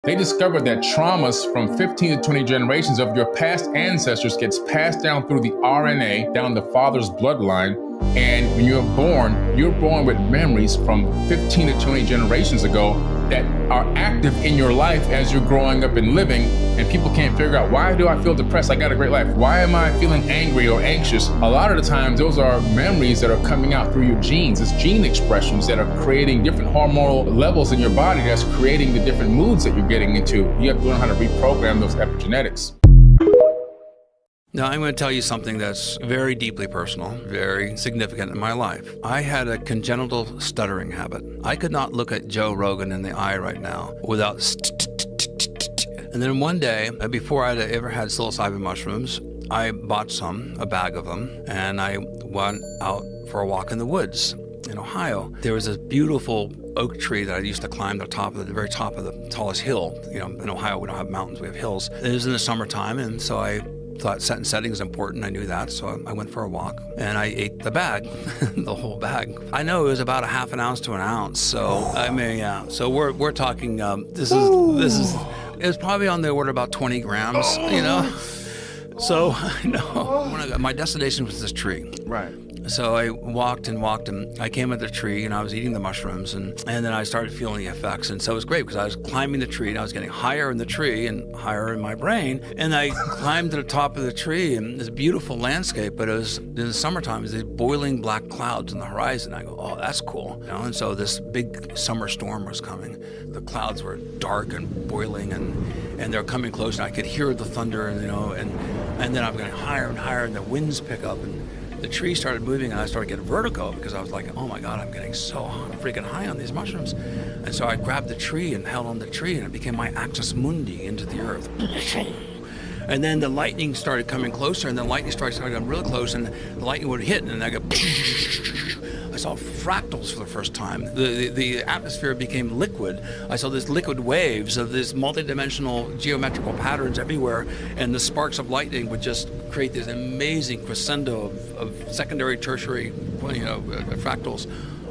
They discovered that traumas from 15 to 20 generations of your past ancestors gets passed down through the RNA, down the father's bloodline. And when you're born with memories from 15 to 20 generations ago that are active in your life as you're growing up and living. And people can't figure out, why do I feel depressed? I got a great life. Why am I feeling angry or anxious? A lot of the times, those are memories that are coming out through your genes. It's gene expressions that are creating different hormonal levels in your body that's creating the different moods that you're getting into. You have to learn how to reprogram those epigenetics. Now, I'm going to tell you something that's very deeply personal, very significant in my life. I had a congenital stuttering habit. I could not look at Joe Rogan in the eye right now without and then one day, before I'd ever had psilocybin mushrooms, I bought a bag of them, and I went out for a walk in the woods in Ohio. There was this beautiful oak tree that I used to climb the very top of the tallest hill. You know, in Ohio, we don't have mountains, we have hills. It was in the summertime, and so I thought set and setting is important. I knew that, so I went for a walk, and I ate the bag, the whole bag. I know it was about a half an ounce to an ounce, so I mean, yeah. So we're talking. This is. It was probably on the order of about 20 grams, you know. So my destination was this tree. Right. So I walked and I came at the tree and I was eating the mushrooms and then I started feeling the effects. And so it was great because I was climbing the tree and I was getting higher in the tree and higher in my brain. And I climbed to the top of the tree and it's a beautiful landscape, but it was in the summertime, it was these boiling black clouds on the horizon. I go, oh, that's cool. You know? And so this big summer storm was coming. The clouds were dark and boiling and they're coming close and I could hear the thunder and, you know, and then I'm getting higher and higher and the winds pick up and the tree started moving and I started getting vertigo because I was like, oh my God, I'm getting so freaking high on these mushrooms. And so I grabbed the tree and held on the tree and it became my axis mundi into the earth. And then the lightning started coming closer and the lightning started coming really close and the lightning would hit and I go, I saw fractals for the first time. The atmosphere became liquid. I saw these liquid waves of these multidimensional geometrical patterns everywhere, and the sparks of lightning would just create this amazing crescendo of secondary, tertiary, fractals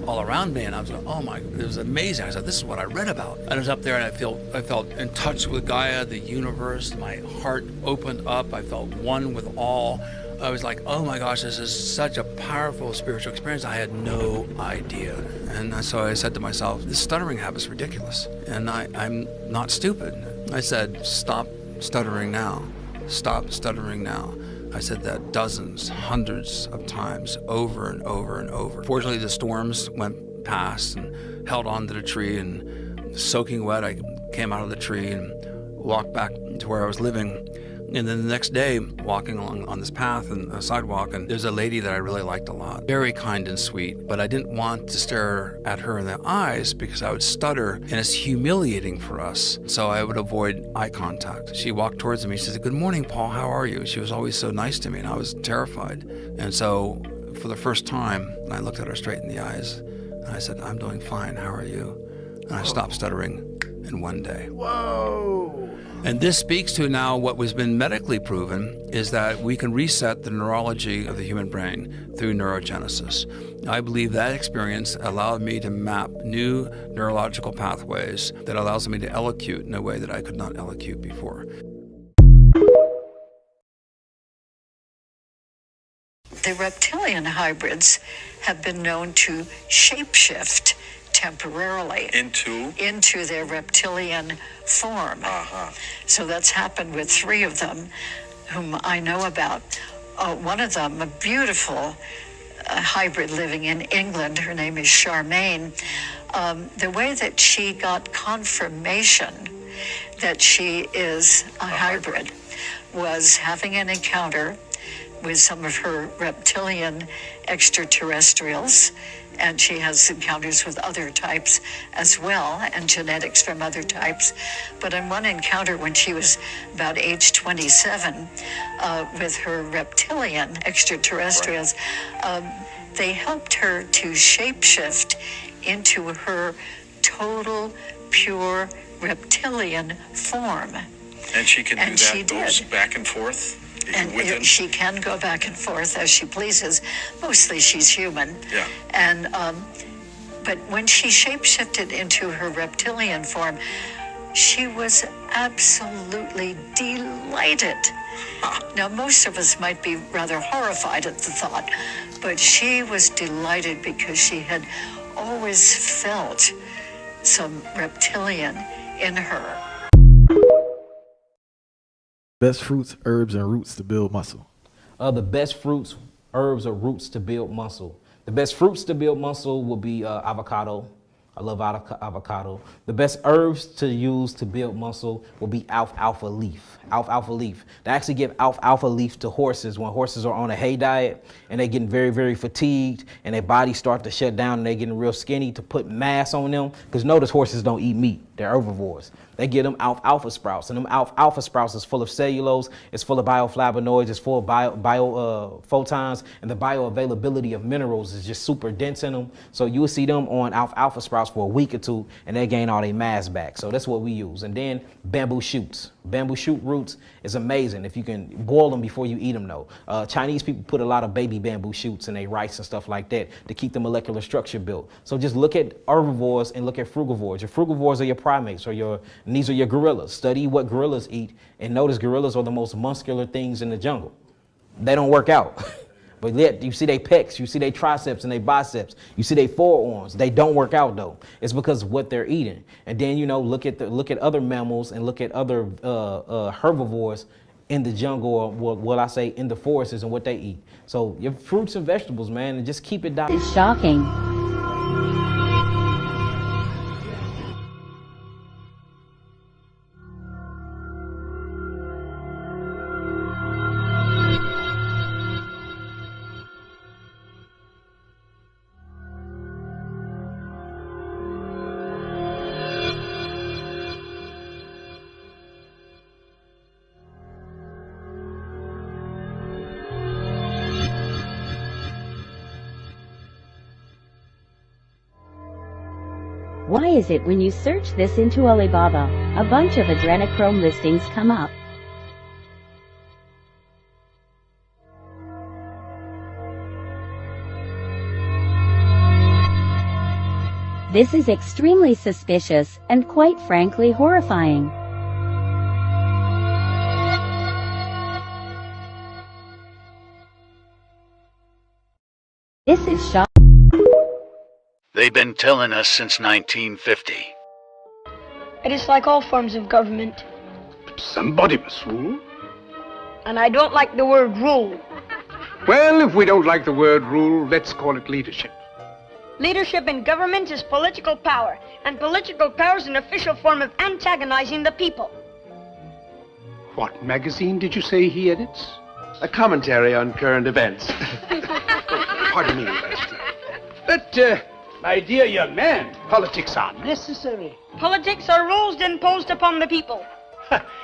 all around me. And I was like, oh my, it was amazing. I said, this is what I read about. And I was up there and I felt in touch with Gaia, the universe. My heart opened up. I felt one with all. I was like, oh my gosh, this is such a powerful spiritual experience. I had no idea. And so I said to myself, this stuttering habit's ridiculous. And I'm not stupid. I said, stop stuttering now. Stop stuttering now. I said that dozens, hundreds of times, over and over and over. Fortunately, the storms went past and held on to the tree, and soaking wet, I came out of the tree and walked back to where I was living. And then the next day, walking along on this path and a sidewalk, and there's a lady that I really liked a lot. Very kind and sweet, but I didn't want to stare at her in the eyes because I would stutter, and it's humiliating for us. So I would avoid eye contact. She walked towards me. She said, good morning, Paul, how are you? She was always so nice to me, and I was terrified. And so for the first time, I looked at her straight in the eyes, and I said, I'm doing fine, how are you? And I stopped stuttering in one day. Whoa! And this speaks to now what was been medically proven is that we can reset the neurology of the human brain through neurogenesis. I believe that experience allowed me to map new neurological pathways that allows me to elocute in a way that I could not elocute before. The reptilian hybrids have been known to shapeshift temporarily into their reptilian form. So that's happened with 3 of them whom I know about. One of them, a beautiful hybrid living in England, her name is Charmaine. The way that she got confirmation that she is a hybrid was having an encounter with some of her reptilian extraterrestrials, and she has encounters with other types as well, and genetics from other types. But in one encounter when she was about age 27 with her reptilian extraterrestrials, they helped her to shapeshift into her total, pure reptilian form. And she can And do she that, goes did. back and forth? And she can go back and forth as she pleases. Mostly she's human. Yeah. And but when she shapeshifted into her reptilian form, she was absolutely delighted. Now, most of us might be rather horrified at the thought, but she was delighted because she had always felt some reptilian in her. Best fruits, herbs, and roots to build muscle. The best fruits, herbs, or roots to build muscle. The best fruits to build muscle will be avocado. I love avocado. The best herbs to use to build muscle will be alfalfa leaf. Alfalfa leaf. They actually give alfalfa leaf to horses when horses are on a hay diet and they're getting very, very fatigued and their bodies start to shut down and they're getting real skinny, to put mass on them. Because notice horses don't eat meat. They're herbivores. They give them alfalfa sprouts, and them alfalfa sprouts is full of cellulose, it's full of bioflavonoids, it's full of photons, and the bioavailability of minerals is just super dense in them. So you will see them on alfalfa sprouts for a week or two, and they gain all their mass back. So that's what we use. And then bamboo shoots. Bamboo shoot roots is amazing if you can boil them before you eat them, though. Chinese people put a lot of baby bamboo shoots in their rice and stuff like that to keep the molecular structure built. So just look at herbivores and look at frugivores. Your frugivores are your primates, and these are your gorillas. Study what gorillas eat and notice gorillas are the most muscular things in the jungle. They don't work out. But yet you see their pecs, you see their triceps and their biceps, you see their forearms. They don't work out though. It's because of what they're eating. And then, you know, look at other mammals and look at other herbivores in the jungle, or what I say in the forests, and what they eat. So your fruits and vegetables, man, and just keep it down. It's shocking. Why is it when you search this into Alibaba, a bunch of adrenochrome listings come up? This is extremely suspicious and quite frankly horrifying. This is shocking. They've been telling us since 1950. It is like all forms of government. But somebody must rule. And I don't like the word rule. Well, if we don't like the word rule, let's call it leadership. Leadership in government is political power, and political power is an official form of antagonizing the people. What magazine did you say he edits? A commentary on current events. Pardon me, Master. But, my dear young man, politics are necessary. Politics are rules imposed upon the people.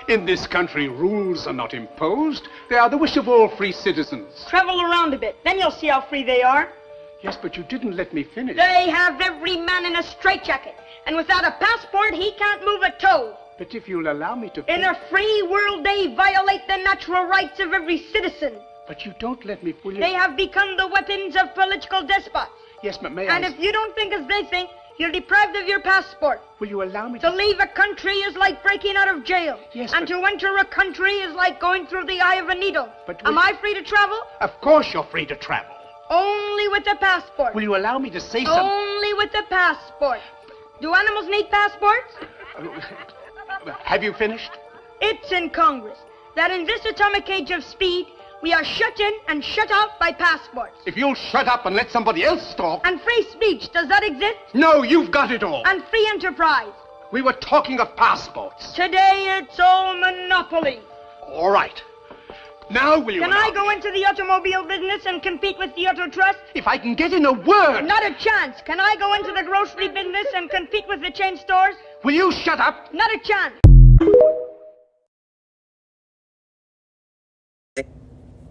In this country, rules are not imposed. They are the wish of all free citizens. Travel around a bit, then you'll see how free they are. Yes, but you didn't let me finish. They have every man in a straitjacket, and without a passport, he can't move a toe. But if you'll allow me to... In a free world, they violate the natural rights of every citizen. But you don't let me fully... They have become the weapons of political despots. Yes, but may I... And if you don't think as they think, you're deprived of your passport. Will you allow me to leave a country is like breaking out of jail. Yes, and to enter a country is like going through the eye of a needle. But am I free to travel? Of course you're free to travel. Only with a passport. Will you allow me to say something? Only with a passport. Do animals need passports? Have you finished? It's in Congress that in this atomic age of speed, we are shut in and shut out by passports. If you'll shut up and let somebody else talk... And free speech, does that exist? No, you've got it all. And free enterprise. We were talking of passports. Today it's all monopoly. All right. Now will you Can I go into the automobile business and compete with the Auto Trust? If I can get in a word... Not a chance. Can I go into the grocery business and compete with the chain stores? Will you shut up? Not a chance.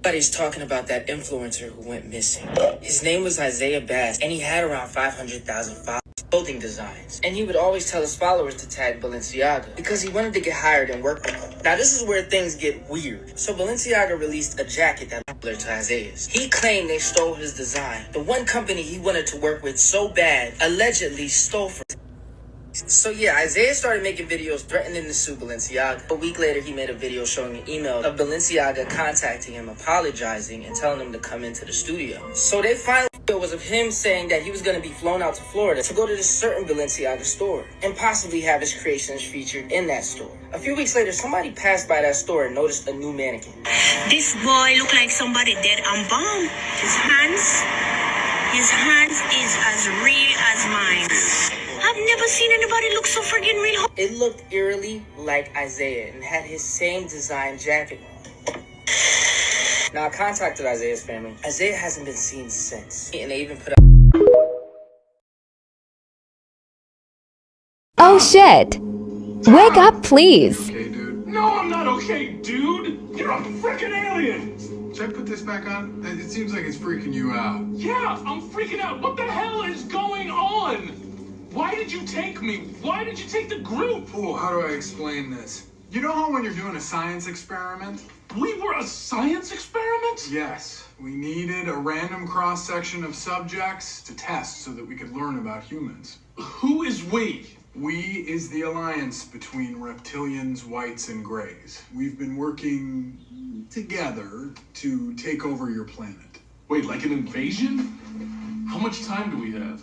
Everybody's talking about that influencer who went missing. His name was Isaiah Bass, and he had around 500,000 followers, clothing designs. And he would always tell his followers to tag Balenciaga because he wanted to get hired and work with them. Now, this is where things get weird. So Balenciaga released a jacket that was similar to Isaiah's. He claimed they stole his design. The one company he wanted to work with so bad allegedly stole from So yeah, Isaiah started making videos threatening to sue Balenciaga. A week later, he made a video showing an email of Balenciaga contacting him, apologizing, and telling him to come into the studio. So they finally was of him saying that he was going to be flown out to Florida to go to this certain Balenciaga store and possibly have his creations featured in that store. A few weeks later, somebody passed by that store and noticed a new mannequin. This boy looked like somebody dead and bound. His hands is as real as mine. I've never seen anybody look so friggin' real. It looked eerily like Isaiah and had his same design jacket on. Now, I contacted Isaiah's family. Isaiah hasn't been seen since. And they even put up... Oh shit! Wake up, please! Okay, dude. No, I'm not okay, dude! You're a freaking alien! Should I put this back on? It seems like it's freaking you out. Yeah, I'm freaking out. What the hell is going on? Why did you take me? Why did you take the group? Oh, how do I explain this? You know how when you're doing a science experiment? We were a science experiment? Yes. We needed a random cross-section of subjects to test so that we could learn about humans. Who is we? We is the alliance between reptilians, whites, and grays. We've been working together to take over your planet. Wait, like an invasion? How much time do we have?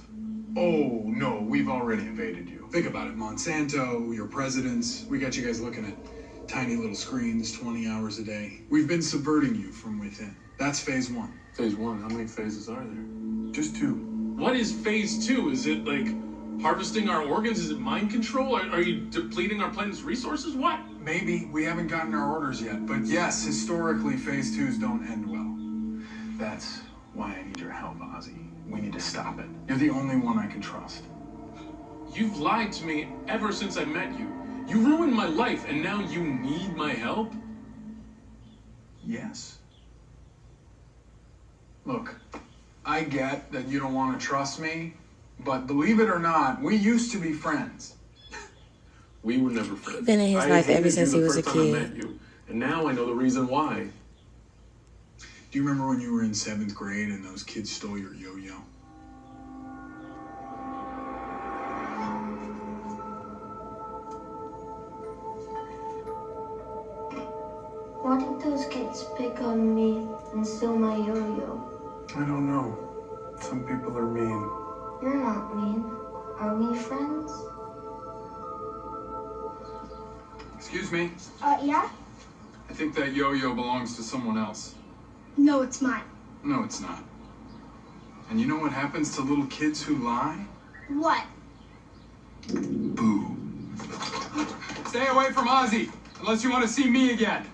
Oh, no, we've already invaded you. Think about it, Monsanto, your presidents, we got you guys looking at tiny little screens 20 hours a day. We've been subverting you from within. That's phase one. Phase one? How many phases are there? Just two. What is phase two? Is it like harvesting our organs? Is it mind control? Are you depleting our planet's resources? What? Maybe. We haven't gotten our orders yet. But yes, historically, phase twos don't end well. That's why I need your help, Ozzy. We need to stop it. You're the only one I can trust. You've lied to me ever since I met you. You ruined my life, and now you need my help? Yes. Look, I get that you don't want to trust me, but believe it or not, we used to be friends. We were never friends. Been in his life ever since he was a kid. I met you, and now I know the reason why. Do you remember when you were in 7th grade and those kids stole your yo-yo? Why did those kids pick on me and steal my yo-yo? I don't know. Some people are mean. You're not mean. Are we friends? Excuse me? Yeah? I think that yo-yo belongs to someone else. No, it's mine. No, it's not. And you know what happens to little kids who lie? What? Boo. Stay away from Ozzy, unless you want to see me again.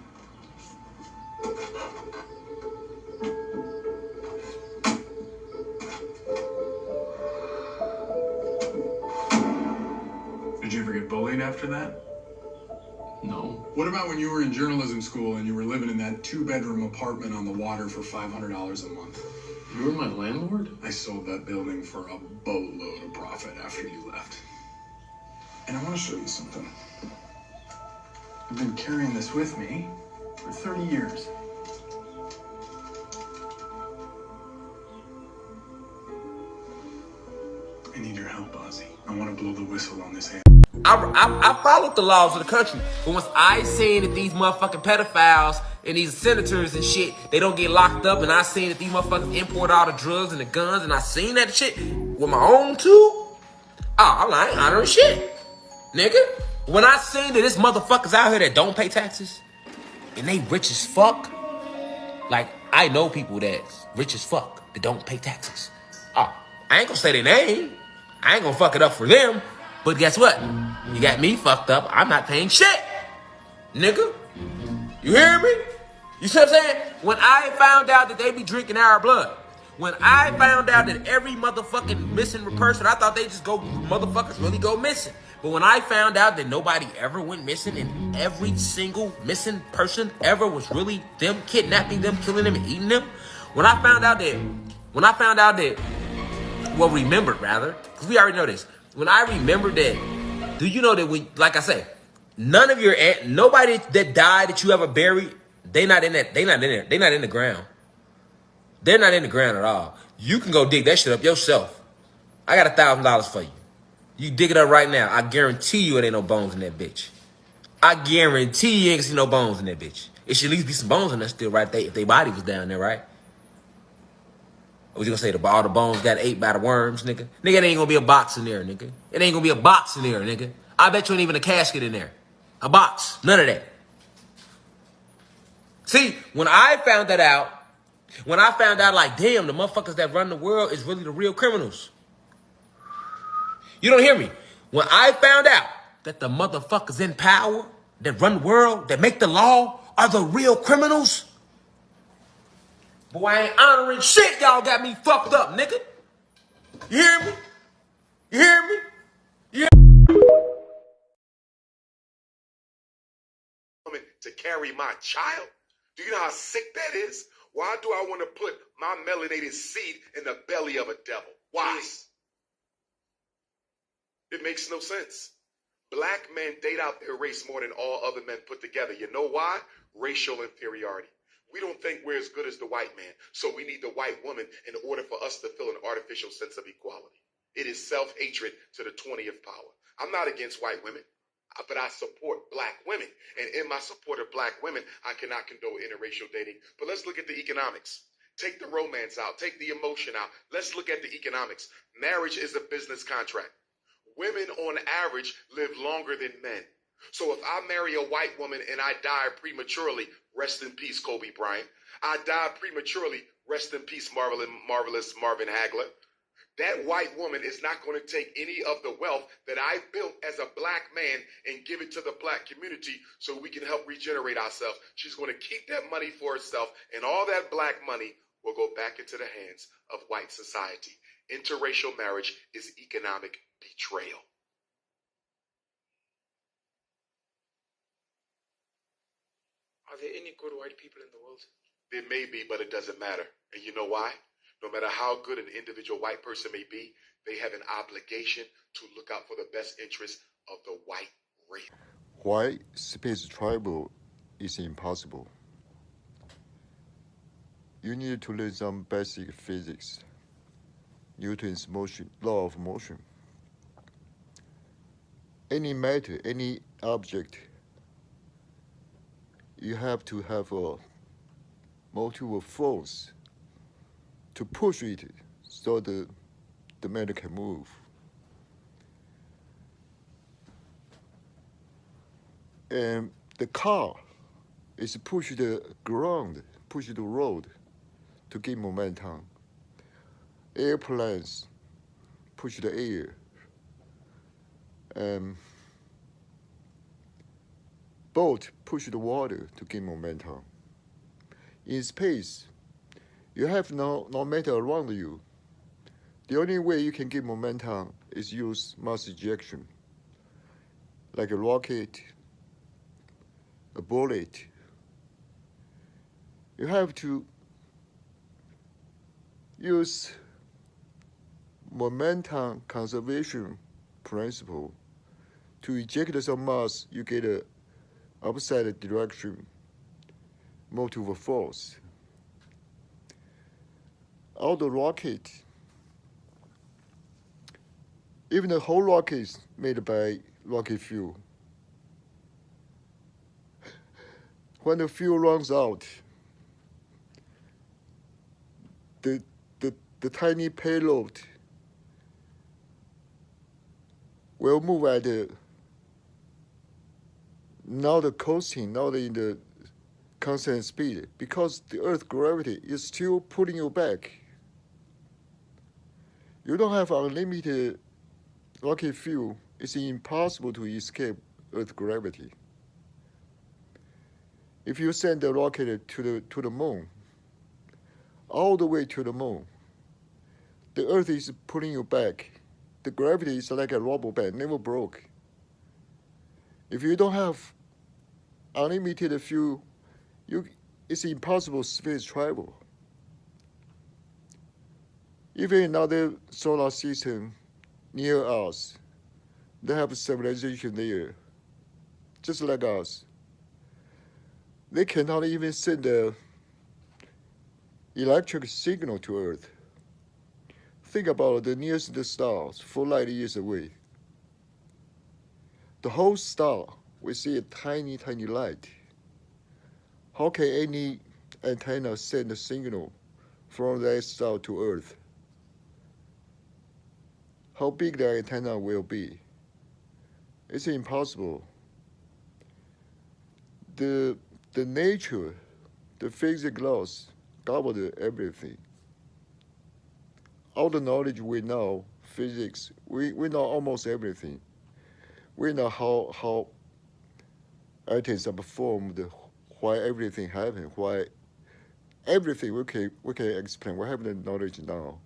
Did you ever get bullied after that? No. What about when you were in journalism school and you were living in that 2-bedroom apartment on the water for $500 a month? You were my landlord? I sold that building for a boatload of profit after you left. And I want to show you something. I've been carrying this with me for 30 years. I need your help, Ozzy. I want to blow the whistle on this. I followed the laws of the country, but once I seen that these motherfucking pedophiles and these senators and shit, they don't get locked up, and I seen that these motherfuckers import all the drugs and the guns, and I seen that shit with my own too. I'm like, I don't shit, nigga. When I seen that there's motherfuckers out here that don't pay taxes, and they rich as fuck, like I know people that's rich as fuck that don't pay taxes. I ain't gonna say their name. I ain't gonna fuck it up for them. But guess what? You got me fucked up. I'm not paying shit, nigga. You hear me? You see what I'm saying? When I found out that they be drinking our blood, when I found out that every motherfucking missing person, I thought they just go, motherfuckers really go missing. But when I found out that nobody ever went missing and every single missing person ever was really them kidnapping them, killing them, and eating them, when I found out that, well, remembered rather, because we already know this. When I remembered that, do you know that like I say, nobody that died that you ever buried, they not in the ground. They're not in the ground at all. You can go dig that shit up yourself. I got $1,000 for you. You dig it up right now. I guarantee you it ain't no bones in that bitch. I guarantee you ain't gonna see no bones in that bitch. It should at least be some bones in there still, right? If their body was down there, right? Or was you gonna say all the bones got ate by the worms, nigga? Nigga, it ain't gonna be a box in there, nigga. It ain't gonna be a box in there, nigga. I bet you ain't even a casket in there. A box. None of that. See, when I found that out, like, damn, the motherfuckers that run the world is really the real criminals. You don't hear me. When I found out that the motherfuckers in power that run the world, that make the law, are the real criminals, boy, I ain't honoring shit. Y'all got me fucked up, nigga. You hear me? You hear me? You hear me? To carry my child? Do you know how sick that is? Why do I want to put my melanated seed in the belly of a devil? Why? It makes no sense. Black men date out their race more than all other men put together. You know why? Racial inferiority. We don't think we're as good as the white man, so we need the white woman in order for us to feel an artificial sense of equality. It is self-hatred to the 20th power. I'm not against white women, but I support black women. And in my support of black women, I cannot condone interracial dating. But let's look at the economics. Take the romance out. Take the emotion out. Let's look at the economics. Marriage is a business contract. Women on average live longer than men. So if I marry a white woman and I die prematurely, rest in peace, Kobe Bryant. I die prematurely, rest in peace, marvelous Marvin Hagler. That white woman is not going to take any of the wealth that I built as a black man and give it to the black community so we can help regenerate ourselves. She's going to keep that money for herself, and all that black money will go back into the hands of white society. Interracial marriage is economic betrayal. Are there any good white people in the world? There may be, but it doesn't matter. And you know why? No matter how good an individual white person may be, they have an obligation to look out for the best interests of the white race. Why space travel is impossible? You need to learn some basic physics. Newton's law of motion. Any matter, any object, you have to have a multiple force to push it so the matter can move. And the car is push the ground, push the road to gain momentum. Airplanes push the air. Boat push the water to gain momentum. In space, you have no matter around you. The only way you can get momentum is use mass ejection, like a rocket, a bullet. You have to use momentum conservation principle to eject some mass. You get a opposite direction motive force. All the rocket, even the whole rocket is made by rocket fuel. When the fuel runs out, the tiny payload will move at not coasting, not in the constant speed, because the Earth's gravity is still pulling you back. You don't have unlimited rocket fuel. It's impossible to escape Earth's gravity. If you send the rocket to the moon, all the way to the moon, the Earth is pulling you back. The gravity is like a rubber band, never broke. If you don't have unlimited fuel, it's impossible space travel. Even another solar system near us, they have civilization there, just like us. They cannot even send the electric signal to Earth. Think about the nearest stars, 4 light years away. The whole star, we see a tiny, tiny light. How can any antenna send a signal from that star to Earth? How big the antenna will be? It's impossible. The nature, the physics laws govern everything. All the knowledge we know, physics, we know almost everything. We know how atoms are formed, why everything happened, why everything we can explain. We have the knowledge now.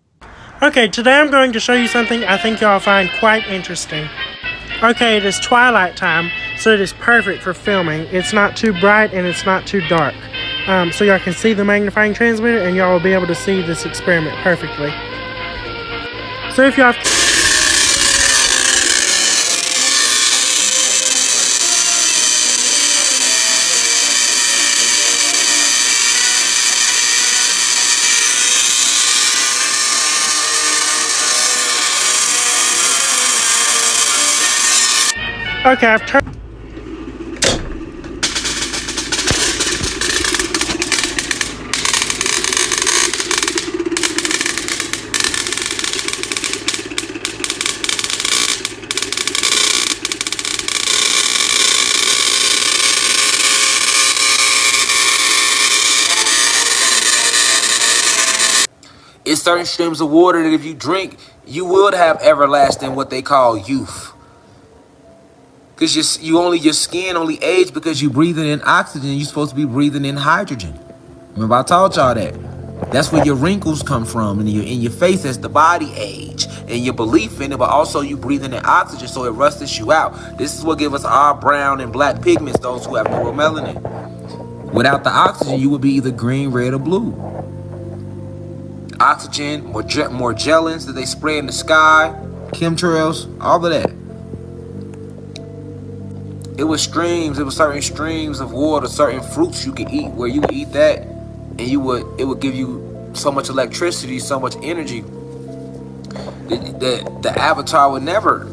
Okay, today I'm going to show you something I think y'all find quite interesting. Okay, it is twilight time, so it is perfect for filming. It's not too bright and it's not too dark. So y'all can see the magnifying transmitter and y'all will be able to see this experiment perfectly. So if y'all... Okay, I've turned... It's certain streams of water that if you drink, you would have everlasting what they call youth. Because your skin only age because you're breathing in oxygen. You're supposed to be breathing in hydrogen. Remember I taught y'all that. That's where your wrinkles come from in your face as the body age and your belief in it, but also you breathing in oxygen so it rusts you out. This is what gives us our brown and black pigments, those who have neuromelanin. Without the oxygen, you would be either green, red, or blue. Oxygen, more gellins that they spray in the sky, chemtrails, all of that. It was streams, it was certain streams of water, certain fruits you could eat where you would eat that and it would give you so much electricity, so much energy. The avatar would never,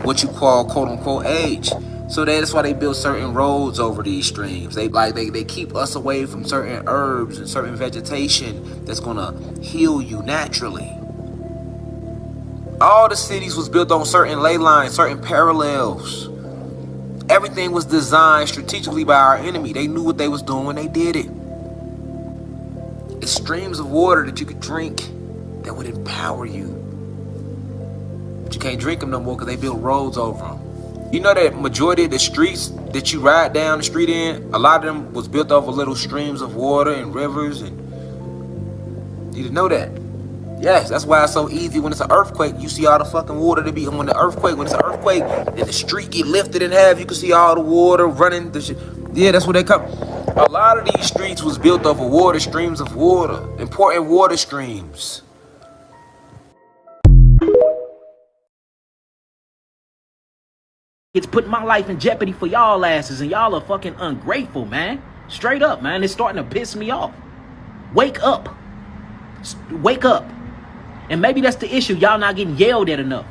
what you call quote unquote age. So that's why they build certain roads over these streams. They keep us away from certain herbs and certain vegetation that's gonna heal you naturally. All the cities was built on certain ley lines, certain parallels. Everything was designed strategically by our enemy. They knew what they was doing when they did it. It's streams of water that you could drink that would empower you. But you can't drink them no more because they built roads over them. You know that majority of the streets that you ride down the street in, a lot of them was built over little streams of water and rivers, and you didn't know that. Yes, that's why it's so easy when it's an earthquake. You see all the fucking water to be when it's an earthquake, then the street get lifted in half. You can see all the water running. Yeah, that's where they come. A lot of these streets was built over water, streams of water, important water streams. It's putting my life in jeopardy for y'all asses, and y'all are fucking ungrateful, man. Straight up, man. It's starting to piss me off. Wake up. Wake up. And maybe that's the issue. Y'all not getting yelled at enough.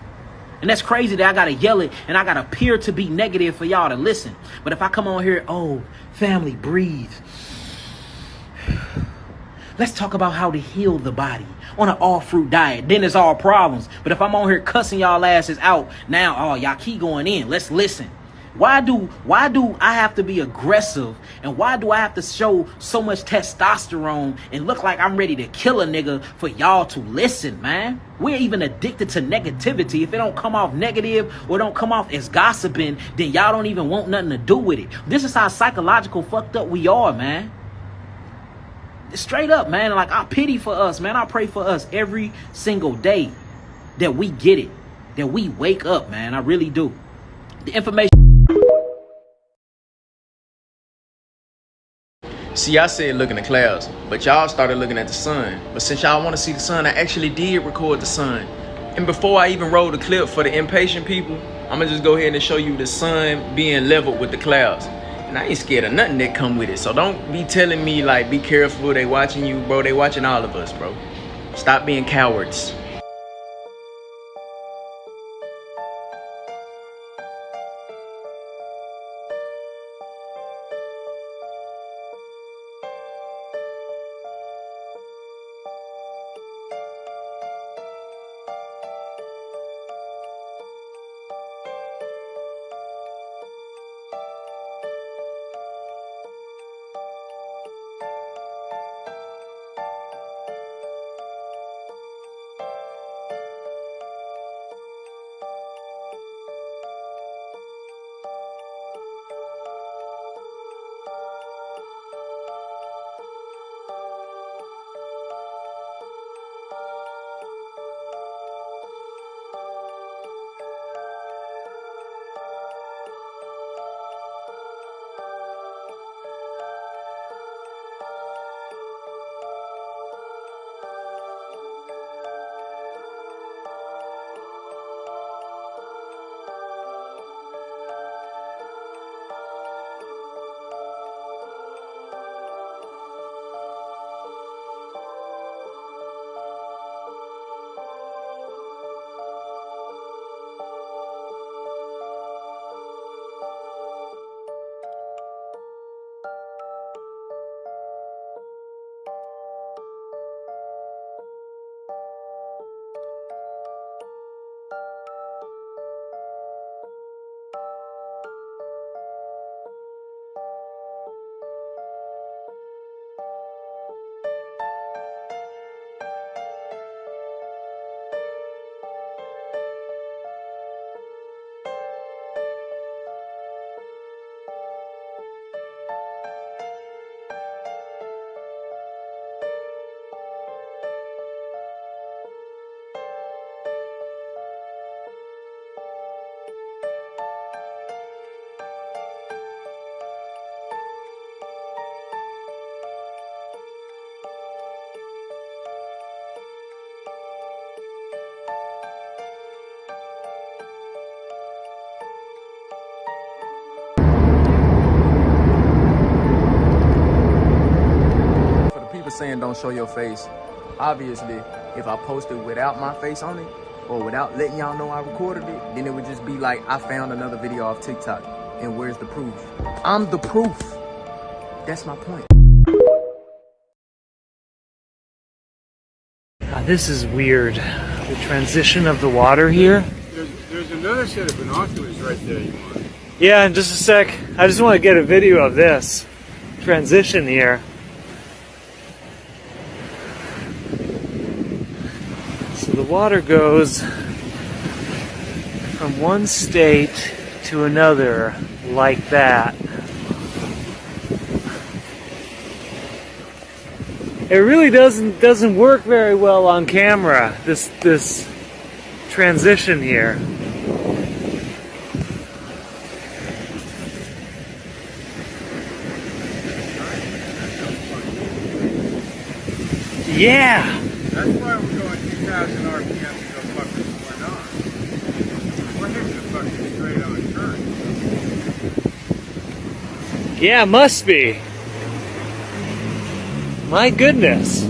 And that's crazy that I gotta yell it and I gotta appear to be negative for y'all to listen. But if I come on here, oh, family, breathe. Let's talk about how to heal the body on an all-fruit diet. Then it's all problems. But if I'm on here cussing y'all asses out, now, oh, y'all keep going in. Let's listen. Why do I have to be aggressive? And why do I have to show so much testosterone and look like I'm ready to kill a nigga for y'all to listen, man? We're even addicted to negativity. If it don't come off negative or don't come off as gossiping, then y'all don't even want nothing to do with it. This is how psychological fucked up we are, man. Straight up, man. Like, I pity for us, man. I pray for us every single day that we get it, that we wake up, man. I really do. The information. See, I said look in the clouds, but y'all started looking at the sun. But since y'all want to see the sun, I actually did record the sun. And before I even roll the clip for the impatient people, I'm gonna just go ahead and show you the sun being leveled with the clouds. And I ain't scared of nothing that come with it. So don't be telling me like, be careful, they watching you, bro. They watching all of us, bro. Stop being cowards. saying don't show your face. Obviously, if I posted without my face on it, or without letting y'all know I recorded it, then it would just be like I found another video off TikTok. And where's the proof? I'm the proof. That's my point. This is weird. The transition of the water here. There's another set of binoculars right there you want. Yeah, in just a sec. I just want to get a video of this transition here. So the water goes from one state to another like that. It really doesn't work very well on camera, this transition here. Yeah. That's why we're going 2,000 RPM to go fucking point on. We're hitting the fucking straight on current. Yeah, must be. My goodness.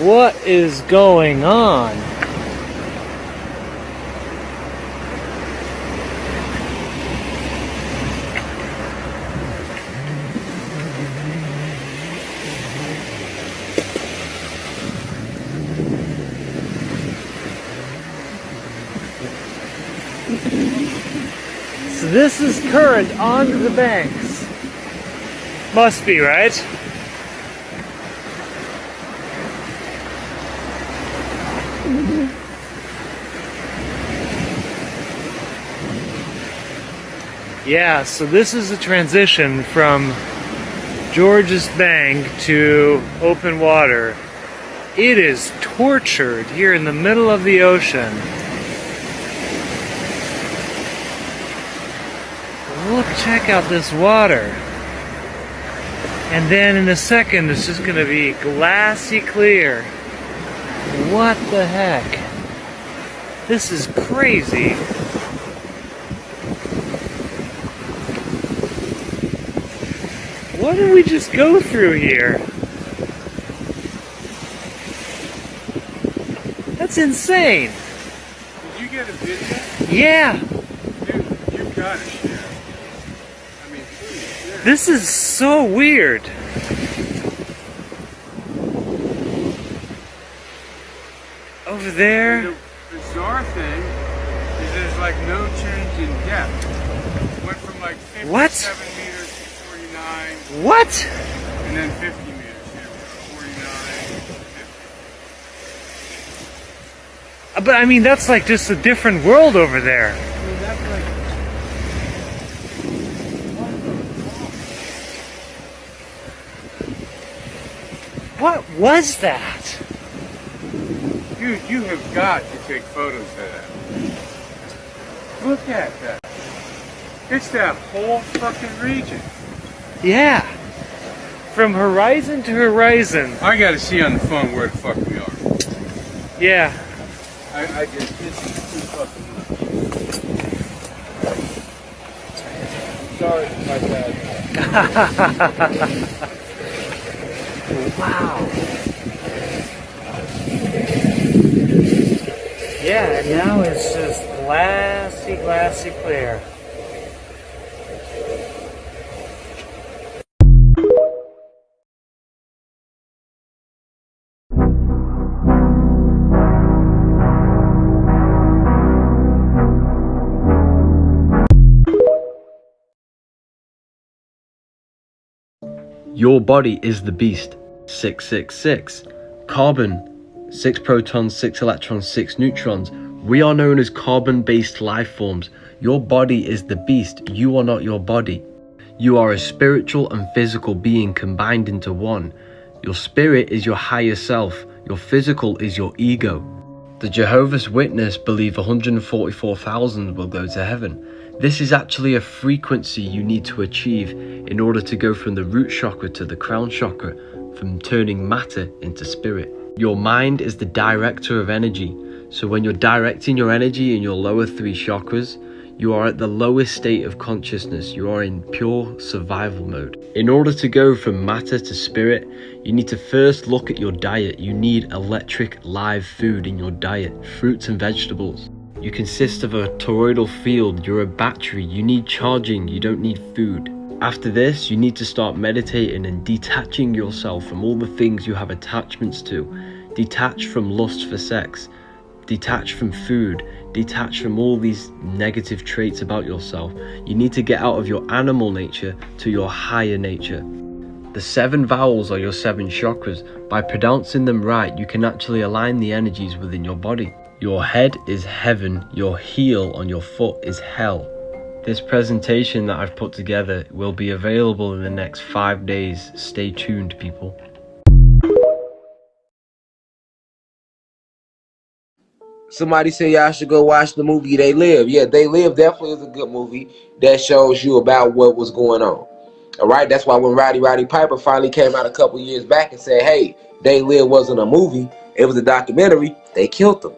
What is going on? So this is current onto the banks. Must be, right? Yeah, so this is a transition from Georges Bank to open water. It is tortured here in the middle of the ocean. Look, check out this water. And then in a second, it's just gonna be glassy clear. What the heck? This is crazy. What did we just go through here? That's insane. Did you get a video? Yeah. Dude, you gotta share. I mean, please share. This is so weird. Over there. And the bizarre thing is there's like no change in depth. It went from like 57 meters to 49. What? And then 50 meters here, 49, 50. But I mean, that's like just a different world over there. I mean, that's like... What was that? Dude, you have got to take photos of that. Look at that. It's that whole fucking region. Yeah. From horizon to horizon. I gotta see on the phone where the fuck we are. Yeah. I just, this is too fucking much. Sorry, my bad. Wow. Yeah, and now it's just glassy clear. Your body is the beast. 666. Carbon. 6 protons, 6 electrons, 6 neutrons. We are known as carbon-based life forms. Your body is the beast. You are not your body. You are a spiritual and physical being combined into one. Your spirit is your higher self. Your physical is your ego. The Jehovah's Witness believe 144,000 will go to heaven. This is actually a frequency you need to achieve in order to go from the root chakra to the crown chakra, from turning matter into spirit. Your mind is the director of energy. So when you're directing your energy in your lower 3 chakras, you are at the lowest state of consciousness. You are in pure survival mode. In order to go from matter to spirit, you need to first look at your diet. You need electric live food in your diet, fruits and vegetables. You consist of a toroidal field. You're a battery. You need charging. You don't need food. After this, you need to start meditating and detaching yourself from all the things you have attachments to. Detach from lust for sex. Detach from food. Detach from all these negative traits about yourself. You need to get out of your animal nature to your higher nature. The 7 vowels are your 7 chakras. By pronouncing them right, you can actually align the energies within your body. Your head is heaven. Your heel on your foot is hell. This presentation that I've put together will be available in the next 5 days. Stay tuned, people. Somebody said y'all should go watch the movie They Live. Yeah, They Live definitely is a good movie that shows you about what was going on. All right, that's why when Roddy Piper finally came out a couple years back and said, hey, They Live wasn't a movie, it was a documentary, they killed them.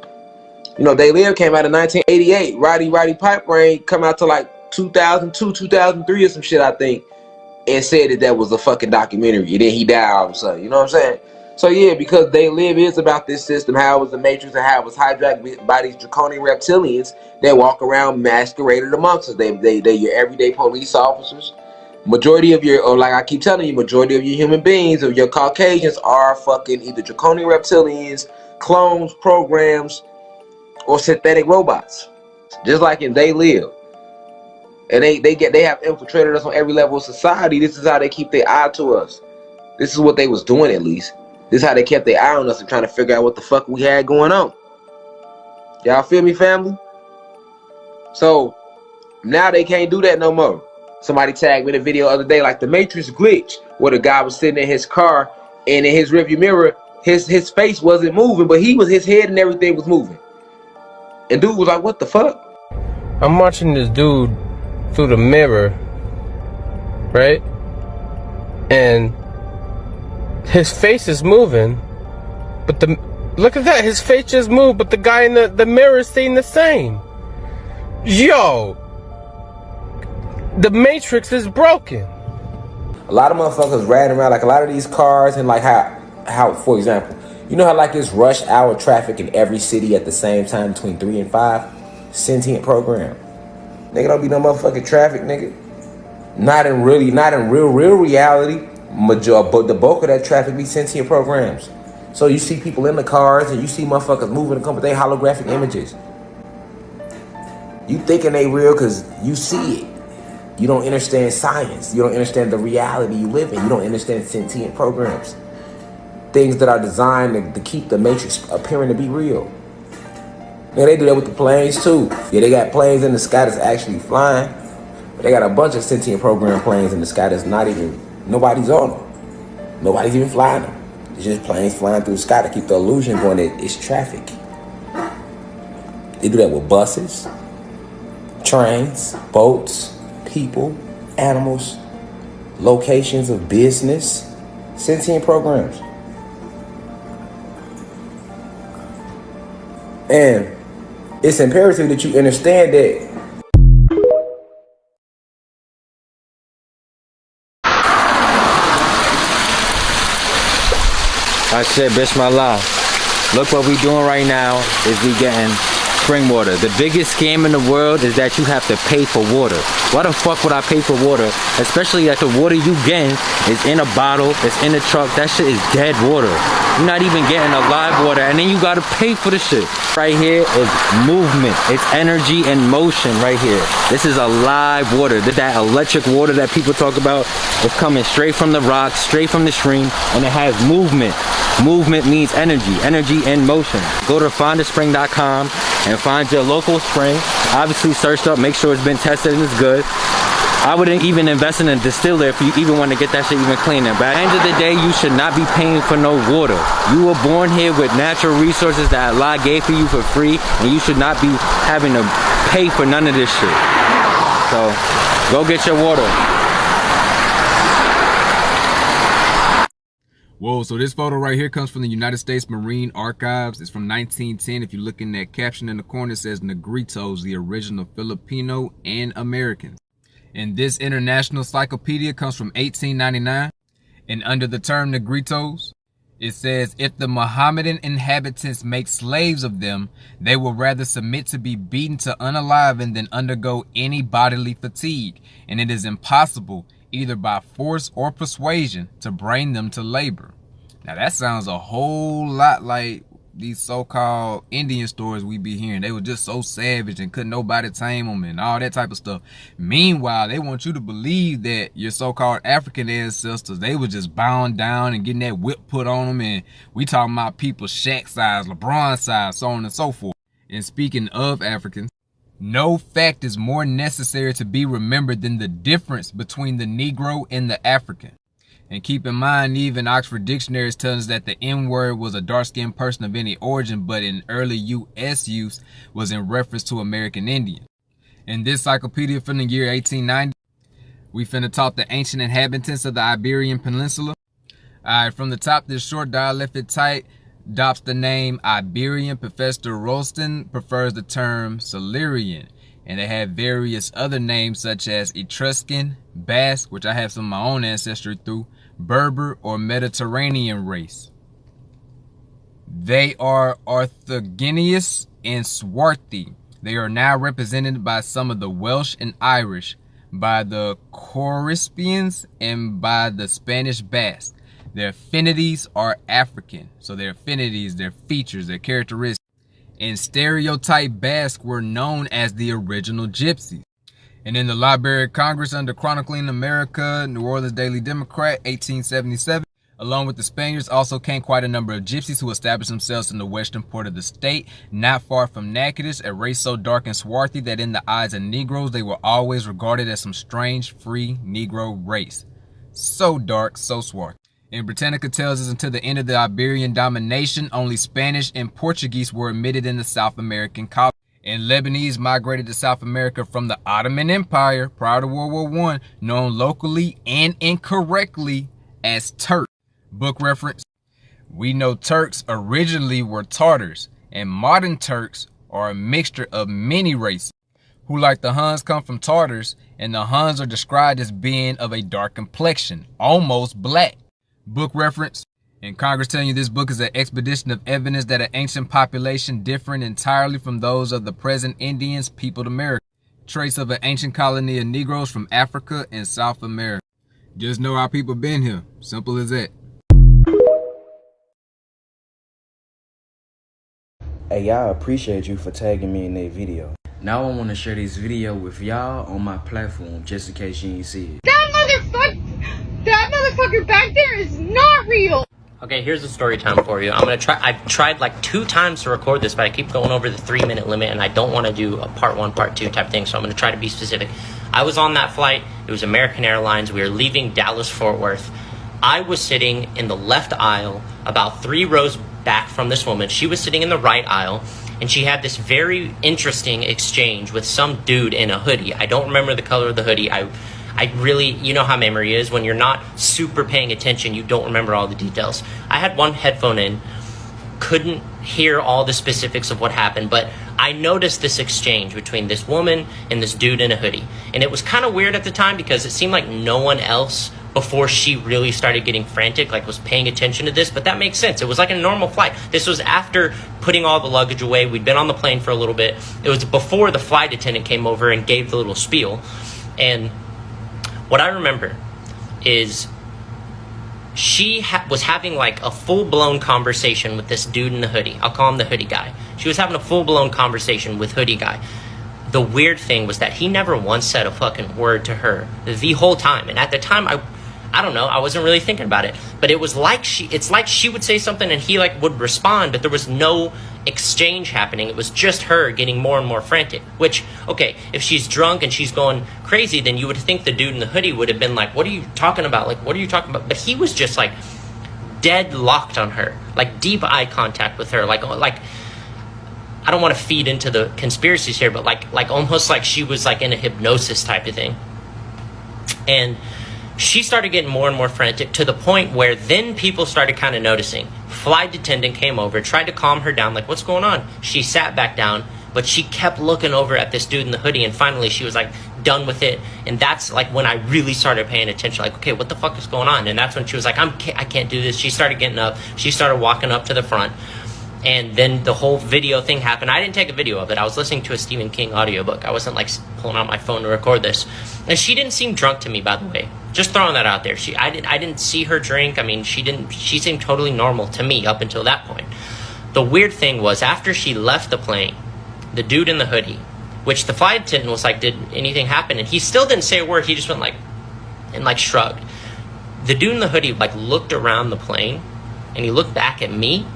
You know, They Live came out in 1988. Roddy Piper ain't come out till like 2002, 2003 or some shit, I think, and said that was a fucking documentary. And then he died all of a sudden, you know what I'm saying? So yeah, because They Live is about this system, how it was the Matrix and how it was hijacked by these draconian reptilians that walk around masqueraded amongst us. They're your everyday police officers. Majority of your, or like I keep telling you, majority of your human beings, of your Caucasians, are fucking either draconian reptilians, clones, programs, or synthetic robots. Just like in They Live. And they have infiltrated us on every level of society. This is how they keep their eye to us. This is what they was doing, at least. This is how they kept their eye on us and trying to figure out what the fuck we had going on. Y'all feel me, family? So now they can't do that no more. Somebody tagged me in a video the other day, like the Matrix glitch, where the guy was sitting in his car and in his rearview mirror, his face wasn't moving, but his head and everything was moving. And dude was like, what the fuck? I'm watching this dude through the mirror, right? And his face is moving, but look at that, his face just moved, but the guy in the mirror is staying the same. Yo, the Matrix is broken. A lot of motherfuckers riding around, like a lot of these cars, and like how for example, you know how like it's rush hour traffic in every city at the same time between 3 and 5? Sentient program. Nigga, don't be no motherfucking traffic, nigga. Not in real reality. But the bulk of that traffic be sentient programs. So you see people in the cars and you see motherfuckers moving and come with their holographic images. You thinking they real because you see it. You don't understand science. You don't understand the reality you live in. You don't understand sentient programs. Things that are designed to keep the Matrix appearing to be real. Man, they do that with the planes too. Yeah, they got planes in the sky that's actually flying. But they got a bunch of sentient program planes in the sky that's not even, nobody's on them. Nobody's even flying them. It's just planes flying through the sky to keep the illusion going that it's traffic. They do that with buses, trains, boats, people, animals, locations of business, sentient programs. And it's imperative that you understand that I said, Bismillah. Look what we doing right now is we getting spring water. The biggest scam in the world is that you have to pay for water. Why the fuck would I pay for water? Especially that the water you getting is in a bottle, it's in a truck. That shit is dead water. You're not even getting a live water, and then you gotta pay for the shit. Right here is movement. It's energy and motion right here. This is a live water. That electric water that people talk about is coming straight from the rock, straight from the stream, and it has movement. Movement means energy and motion. Go to findaspring.com and find your local spring. Obviously search up, make sure it's been tested and it's good. I wouldn't even invest in a distiller if you even want to get that shit even cleaner. But at the end of the day, you should not be paying for no water. You were born here with natural resources that Allah gave for you for free, and you should not be having to pay for none of this shit. So, go get your water. Whoa, so this photo right here comes from the United States Marine Archives. It's from 1910. If you look in that caption in the corner, it says Negritos, the original Filipino and Americans. And this international encyclopedia comes from 1899. And under the term Negritos, it says, if the Mohammedan inhabitants make slaves of them, they will rather submit to be beaten to unaliving than undergo any bodily fatigue. And it is impossible, either by force or persuasion, to bring them to labor. Now that sounds a whole lot like these so-called Indian stories we be hearing. They were just so savage and couldn't nobody tame them and all that type of stuff. Meanwhile, they want you to believe that your so-called African ancestors, they were just bound down and getting that whip put on them. And we talking about people Shaq size, LeBron size, so on and so forth. And speaking of Africans, no fact is more necessary to be remembered than the difference between the Negro and the African. And keep in mind, even Oxford Dictionaries tells us that the N-word was a dark-skinned person of any origin, but in early U.S. use was in reference to American Indians. In this encyclopedia from the year 1890, we finna talk the ancient inhabitants of the Iberian Peninsula. Alright, from the top, this short dialectic type adopts the name Iberian. Professor Rolston prefers the term Silurian. And they have various other names such as Etruscan, Basque, which I have some of my own ancestry through, Berber, or Mediterranean race. They are Orthogenous and Swarthy. They are now represented by some of the Welsh and Irish, by the Corsipians, and by the Spanish Basque. Their affinities are African. So their affinities, their features, their characteristics. And stereotype Basque were known as the original gypsies. And in the Library of Congress under Chronicling America, New Orleans Daily Democrat, 1877, along with the Spaniards also came quite a number of gypsies who established themselves in the western part of the state, not far from Natchitoches, a race so dark and swarthy that in the eyes of Negroes, they were always regarded as some strange, free Negro race. So dark, so swarthy. And Britannica tells us until the end of the Iberian domination, only Spanish and Portuguese were admitted in the South American colonies. And Lebanese migrated to South America from the Ottoman Empire prior to World War I, known locally and incorrectly as Turks. Book reference: we know Turks originally were Tartars, and modern Turks are a mixture of many races, who like the Huns come from Tartars, and the Huns are described as being of a dark complexion, almost black. Book reference: and Congress telling you this book is an expedition of evidence that an ancient population different entirely from those of the present Indians peopled America. Trace of an ancient colony of Negroes from Africa and South America. Just know our people been here. Simple as that. Hey, y'all, appreciate you for tagging me in that video. Now I want to share this video with y'all on my platform just in case you ain't see it. That motherfucker back there is not real. Okay, here's the story time for you. I've tried like 2 times to record this, but I keep going over the 3-minute limit, and I don't want to do a part 1, part 2 type thing, so I'm going to try to be specific. I was on that flight. It was American Airlines. We were leaving Dallas-Fort Worth. I was sitting in the left aisle, about 3 rows back from this woman. She was sitting in the right aisle, and she had this very interesting exchange with some dude in a hoodie. I don't remember the color of the hoodie. I really, you know how memory is. When you're not super paying attention, you don't remember all the details. I had one headphone in, couldn't hear all the specifics of what happened, but I noticed this exchange between this woman and this dude in a hoodie. And it was kind of weird at the time because it seemed like no one else before she really started getting frantic, like was paying attention to this, but that makes sense. It was like a normal flight. This was after putting all the luggage away. We'd been on the plane for a little bit. It was before the flight attendant came over and gave the little spiel. And what I remember is she was having like a full-blown conversation with this dude in the hoodie. I'll call him the hoodie guy. She was having a full-blown conversation with hoodie guy. The weird thing was that he never once said a fucking word to her the whole time. And at the time, I don't know, I wasn't really thinking about it. But it was like it's like she would say something and he like would respond, but there was no exchange happening. It was just her getting more and more frantic. Which, okay, if she's drunk and she's going crazy, then you would think the dude in the hoodie would have been like, what are you talking about? Like, what are you talking about? But he was just like dead locked on her, like deep eye contact with her, like I don't want to feed into the conspiracies here, but like almost like she was like in a hypnosis type of thing. And She started getting more and more frantic to the point where then people started kind of noticing. Flight attendant came over, tried to calm her down, like, what's going on? She sat back down, but she kept looking over at this dude in the hoodie, and finally she was like done with it. And that's like when I really started paying attention, like, okay, what the fuck is going on? And that's when she was like, I can't do this. She started getting up, she started walking up to the front, and then the whole video thing happened. I didn't take a video of it. I was listening to a Stephen King audiobook. I wasn't like pulling out my phone to record this. And she didn't seem drunk to me, by the way. Just throwing that out there. I didn't see her drink. I mean, she seemed totally normal to me up until that point. The weird thing was, after she left the plane, the dude in the hoodie, which the flight attendant was like, did anything happen? And he still didn't say a word. He just went like, and like shrugged. The dude in the hoodie like looked around the plane, and he looked back at me,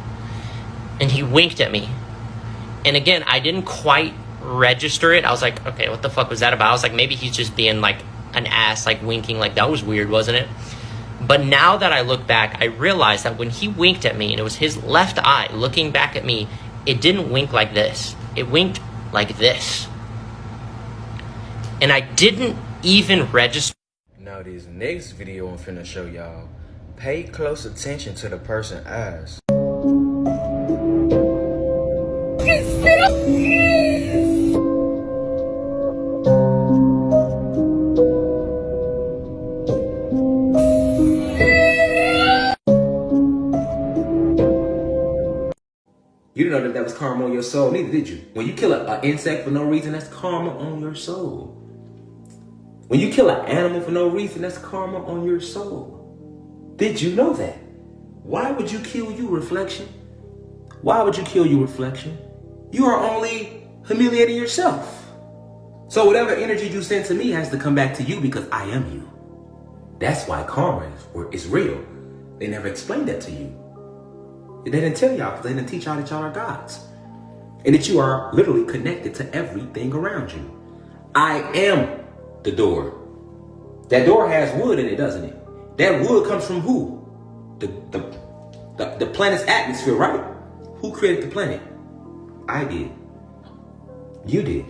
and he winked at me. And again, I didn't quite register it. I was like, okay, what the fuck was that about? I was like, maybe he's just being like an ass, like winking, like that was weird, wasn't it? But now that I look back, I realized that when he winked at me, and it was his left eye looking back at me, it didn't wink like this. It winked like this. And I didn't even register. Now this next video I'm finna show y'all, pay close attention to the person's eyes. You didn't know that was karma on your soul, neither did you? When you kill an insect for no reason, that's karma on your soul. When you kill an animal for no reason, that's karma on your soul. Did you know that? Why would you kill you, Reflection? Why would you kill you, Reflection? You are only humiliating yourself. So whatever energy you send to me has to come back to you because I am you. That's why karma is real. They never explained that to you. They didn't tell y'all because they didn't teach y'all that y'all are gods. And that you are literally connected to everything around you. I am the door. That door has wood in it, doesn't it? That wood comes from who? The planet's atmosphere, right? Who created the planet? I did. You did.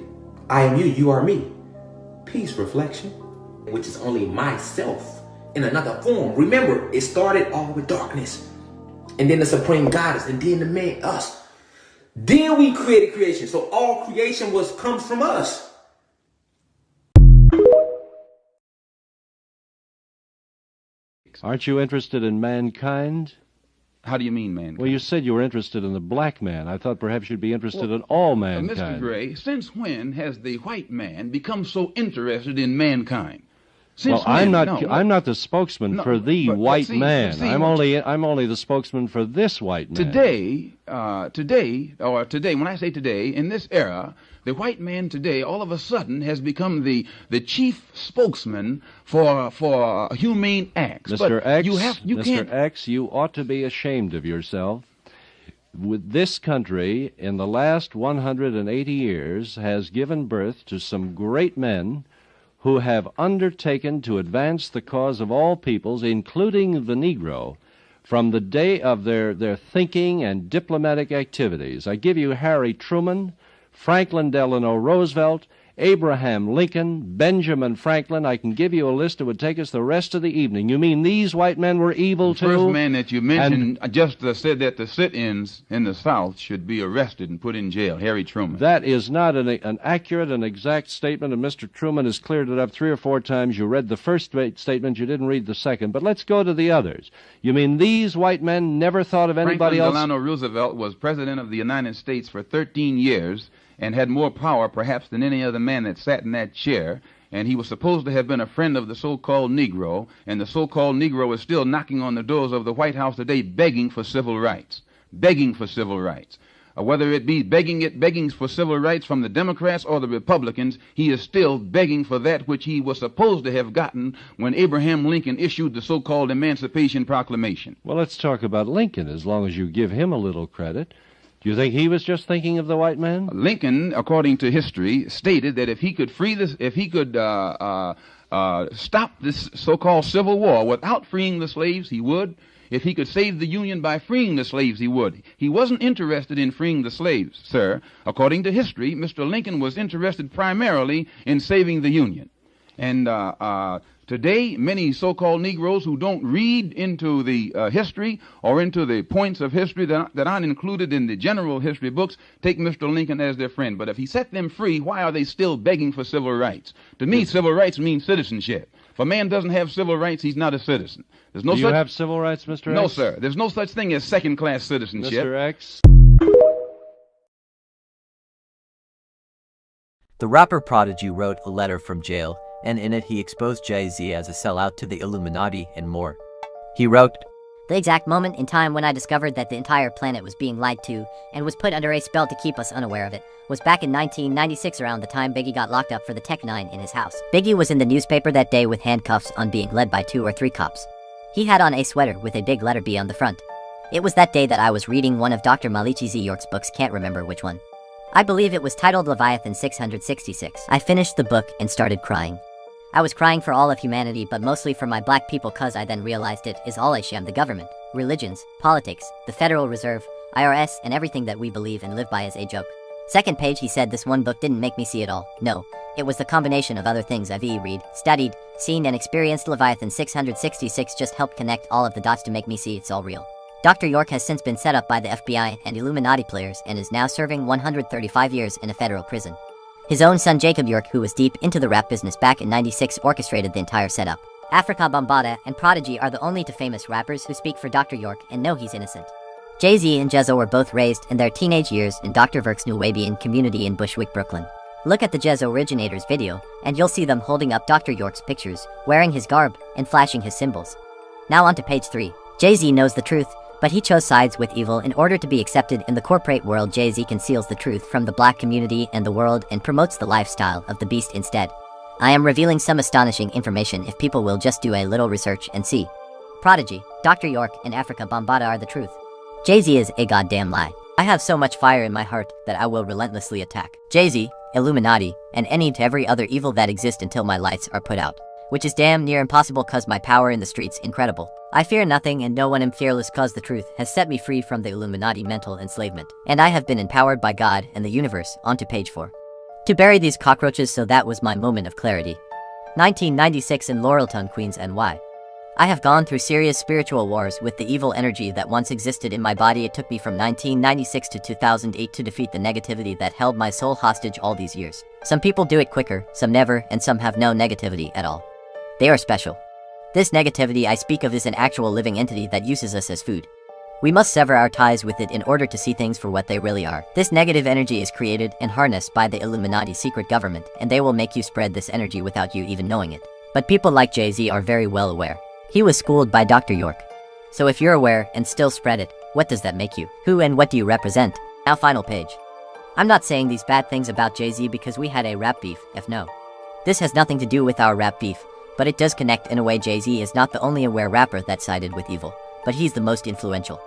I am you, you are me. Peace, Reflection. Which is only myself in another form. Remember, it started all with darkness. And then the supreme goddess, and then the man, us. Then we created creation. So all creation comes from us. Aren't you interested in mankind? How do you mean mankind? Well, you said you were interested in the black man. I thought perhaps you'd be interested in all mankind. Mr. Gray, since when has the white man become so interested in mankind? Well, I'm not the spokesman for the white man. I'm only the spokesman for this white man. Today, when I say today, in this era, the white man today all of a sudden has become the chief spokesman for humane acts. Mr. X, you ought to be ashamed of yourself. With this country, in the last 180 years, has given birth to some great men who have undertaken to advance the cause of all peoples, including the Negro, from the day of their thinking and diplomatic activities. I give you Harry Truman, Franklin Delano Roosevelt, Abraham Lincoln, Benjamin Franklin. I can give you a list that would take us the rest of the evening. You mean these white men were evil too? The first man that you mentioned just said that the sit-ins in the South should be arrested and put in jail, Harry Truman. That is not an accurate and exact statement, and Mr. Truman has cleared it up 3 or 4 times. You read the first statement, you didn't read the second. But let's go to the others. You mean these white men never thought of anybody else? Franklin Delano Roosevelt was president of the United States for 13 years, and had more power perhaps than any other man that sat in that chair, and he was supposed to have been a friend of the so-called Negro, and the so-called Negro is still knocking on the doors of the White House today begging for civil rights, whether it be begging for civil rights from the Democrats or the Republicans, he is still begging for that which he was supposed to have gotten when Abraham Lincoln issued the so-called Emancipation Proclamation. Well, let's talk about Lincoln, as long as you give him a little credit. Do you think he was just thinking of the white man? Lincoln, according to history, stated that if he could stop this so-called Civil War without freeing the slaves, he would. If he could save the Union by freeing the slaves, he would. He wasn't interested in freeing the slaves, sir. According to history, Mr. Lincoln was interested primarily in saving the Union. And to Today, many so-called Negroes who don't read into the history or into the points of history that aren't included in the general history books take Mr. Lincoln as their friend. But if he set them free, why are they still begging for civil rights? To me, civil rights means citizenship. If a man doesn't have civil rights, he's not a citizen. There's no Do you have civil rights, Mr. X? No, sir. There's no such thing as second-class citizenship. Mr. X? The rapper Prodigy wrote a letter from jail, and in it he exposed Jay-Z as a sellout to the Illuminati and more. He wrote, "The exact moment in time when I discovered that the entire planet was being lied to and was put under a spell to keep us unaware of it was back in 1996, around the time Biggie got locked up for the Tech 9 in his house. Biggie was in the newspaper that day with handcuffs on, being led by 2 or 3 cops. He had on a sweater with a big letter B on the front. It was that day that I was reading one of Dr. Malichi Z. York's books, can't remember which one. I believe it was titled Leviathan 666. I finished the book and started crying. I was crying for all of humanity, but mostly for my black people, cause I then realized it is all a sham. The government, religions, politics, the Federal Reserve, IRS, and everything that we believe and live by is a joke." Second page, he said, "This one book didn't make me see it all. No, it was the combination of other things I've read, studied, seen, and experienced. Leviathan 666 just helped connect all of the dots to make me see it's all real." Dr. York has since been set up by the FBI and Illuminati players and is now serving 135 years in a federal prison. His own son Jacob York, who was deep into the rap business back in '96, orchestrated the entire setup. Africa Bambaataa and Prodigy are the only 2 famous rappers who speak for Dr. York and know he's innocent. Jay-Z and Jezzo were both raised in their teenage years in Dr. Verk's Nuwaubian community in Bushwick, Brooklyn. Look at the Jezzo Originators video, and you'll see them holding up Dr. York's pictures, wearing his garb, and flashing his symbols. Now on to page 3. Jay-Z knows the truth, but he chose sides with evil in order to be accepted in the corporate world. Jay-Z conceals the truth from the black community and the world and promotes the lifestyle of the beast instead. I am revealing some astonishing information if people will just do a little research and see. Prodigy, Dr. York, and Africa Bambaataa are the truth. Jay-Z is a goddamn lie. I have so much fire in my heart that I will relentlessly attack Jay-Z, Illuminati, and any to every other evil that exists until my lights are put out. Which is damn near impossible cause my power in the streets incredible. I fear nothing and no one, am fearless cause the truth has set me free from the Illuminati mental enslavement. And I have been empowered by God and the universe. On to page 4. To bury these cockroaches, so that was my moment of clarity. 1996 in Laurelton, Queens, NY. I have gone through serious spiritual wars with the evil energy that once existed in my body. It took me from 1996 to 2008 to defeat the negativity that held my soul hostage all these years. Some people do it quicker, some never, and some have no negativity at all. They are special. This negativity I speak of is an actual living entity that uses us as food. We must sever our ties with it in order to see things for what they really are. This negative energy is created and harnessed by the Illuminati secret government, and they will make you spread this energy without you even knowing it. But people like Jay-Z are very well aware. He was schooled by Dr. York. So if you're aware and still spread it, what does that make you? Who and what do you represent? Now final page. I'm not saying these bad things about Jay-Z because we had a rap beef, no. This has nothing to do with our rap beef, but it does connect in a way. Jay-Z is not the only aware rapper that sided with evil, but he's the most influential.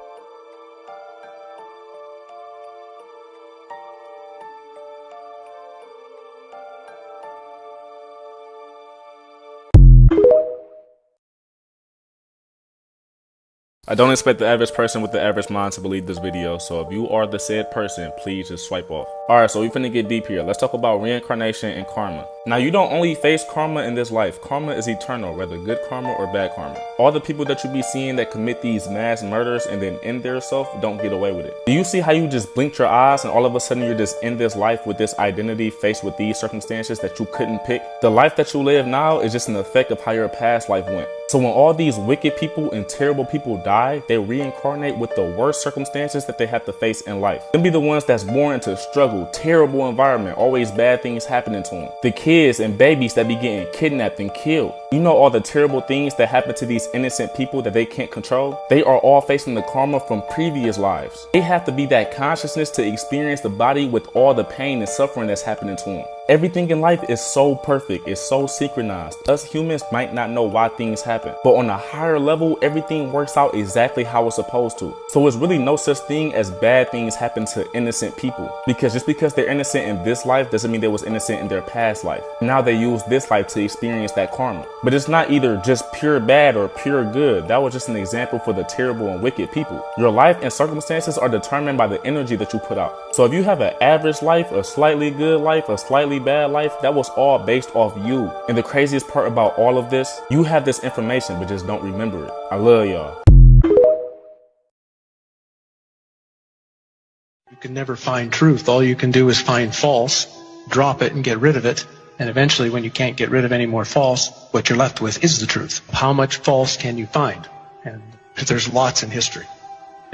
I don't expect the average person with the average mind to believe this video, so if you are the said person, please just swipe off. Alright, so we finna get deep here. Let's talk about reincarnation and karma. Now, you don't only face karma in this life. Karma is eternal, whether good karma or bad karma. All the people that you be seeing that commit these mass murders and then end their self don't get away with it. Do you see how you just blinked your eyes and all of a sudden you're just in this life with this identity faced with these circumstances that you couldn't pick? The life that you live now is just an effect of how your past life went. So when all these wicked people and terrible people die, they reincarnate with the worst circumstances that they have to face in life. Them be the ones that's born into struggle, terrible environment, always bad things happening to them. The kids and babies that be getting kidnapped and killed. You know all the terrible things that happen to these innocent people that they can't control? They are all facing the karma from previous lives. They have to be that consciousness to experience the body with all the pain and suffering that's happening to them. Everything in life is so perfect, it's so synchronized. Us humans might not know why things happen, but on a higher level, everything works out exactly how it's supposed to. So it's really no such thing as bad things happen to innocent people, because just because they're innocent in this life doesn't mean they was innocent in their past life. Now they use this life to experience that karma. But it's not either just pure bad or pure good. That was just an example for the terrible and wicked people. Your life and circumstances are determined by the energy that you put out. So if you have an average life, a slightly good life, a slightly really bad life, that was all based off you. And the craziest part about all of this, you have this information but just don't remember it. I love y'all. You can never find truth. All you can do is find false, drop it and get rid of it. And eventually when you can't get rid of any more false, what you're left with is the truth. How much false can you find? And there's lots in history.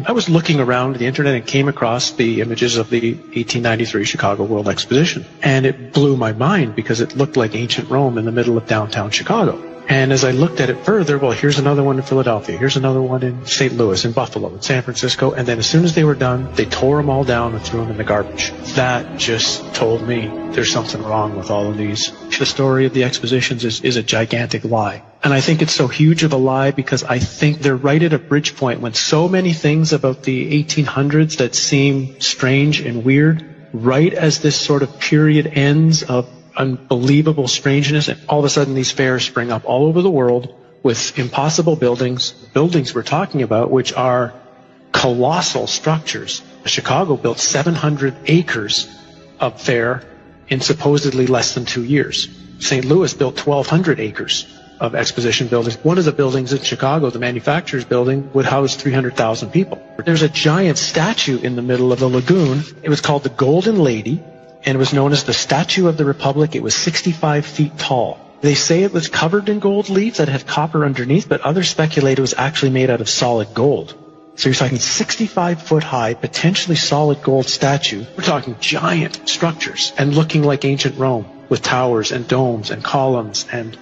I was looking around the internet and came across the images of the 1893 Chicago World Exposition. And it blew my mind because it looked like ancient Rome in the middle of downtown Chicago. And as I looked at it further, well, here's another one in Philadelphia, here's another one in St. Louis, in Buffalo, in San Francisco, and then as soon as they were done, they tore them all down and threw them in the garbage. That just told me there's something wrong with all of these. The story of the expositions is a gigantic lie. And I think it's so huge of a lie because I think they're right at a bridge point when so many things about the 1800s that seem strange and weird, right as this sort of period ends of unbelievable strangeness, and all of a sudden these fairs spring up all over the world with impossible buildings we're talking about, which are colossal structures. Chicago built 700 acres of fair in supposedly less than 2 years. St. Louis built 1,200 acres of exposition buildings. One of the buildings in Chicago, the manufacturer's building, would house 300,000 people. There's a giant statue in the middle of the lagoon. It was called the Golden Lady, and it was known as the Statue of the Republic. It was 65 feet tall. They say it was covered in gold leaves that had copper underneath, but others speculate it was actually made out of solid gold. So you're talking 65 foot high, potentially solid gold statue. We're talking giant structures and looking like ancient Rome with towers and domes and columns and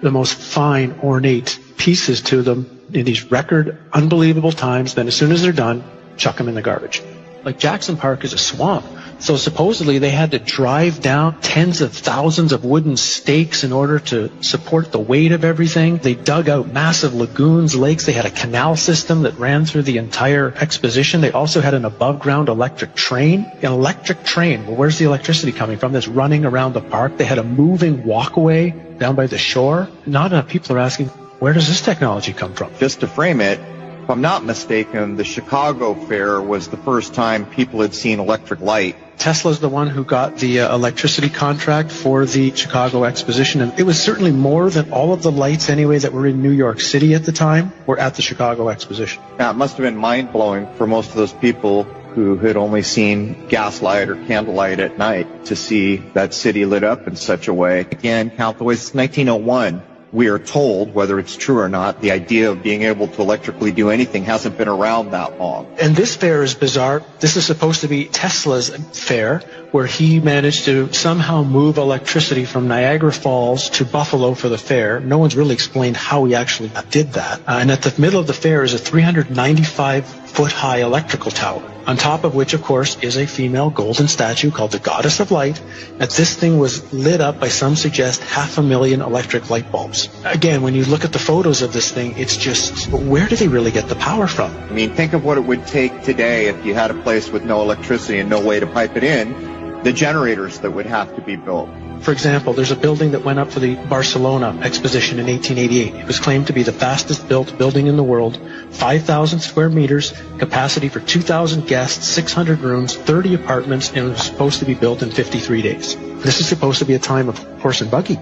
the most fine, ornate pieces to them in these record, unbelievable times. Then as soon as they're done, chuck them in the garbage. Like Jackson Park is a swamp. So supposedly they had to drive down tens of thousands of wooden stakes in order to support the weight of everything. They dug out massive lagoons, lakes. They had a canal system that ran through the entire exposition. They also had an above-ground electric train. An electric train, well, where's the electricity coming from? That's running around the park. They had a moving walkway down by the shore. Not enough people are asking, where does this technology come from? Just to frame it, if I'm not mistaken, the Chicago Fair was the first time people had seen electric light. Tesla's the one who got the electricity contract for the Chicago Exposition, and it was certainly more than all of the lights anyway that were in New York City at the time were at the Chicago Exposition. Now, it must have been mind-blowing for most of those people who had only seen gaslight or candlelight at night to see that city lit up in such a way. Again, count the ways. It's 1901. We are told, whether it's true or not, the idea of being able to electrically do anything hasn't been around that long. And this fair is bizarre. This is supposed to be Tesla's fair, where he managed to somehow move electricity from Niagara Falls to Buffalo for the fair. No one's really explained how he actually did that. And at the middle of the fair is a 395-foot-high electrical tower, on top of which, of course, is a female golden statue called the Goddess of Light. And this thing was lit up by, some suggest, 500,000 electric light bulbs. Again, when you look at the photos of this thing, it's just, where do they really get the power from? I mean, think of what it would take today if you had a place with no electricity and no way to pipe it in, the generators that would have to be built. For example, there's a building that went up for the Barcelona Exposition in 1888. It was claimed to be the fastest built building in the world, 5,000 square meters, capacity for 2,000 guests, 600 rooms, 30 apartments, and it was supposed to be built in 53 days. This is supposed to be a time of horse and buggy.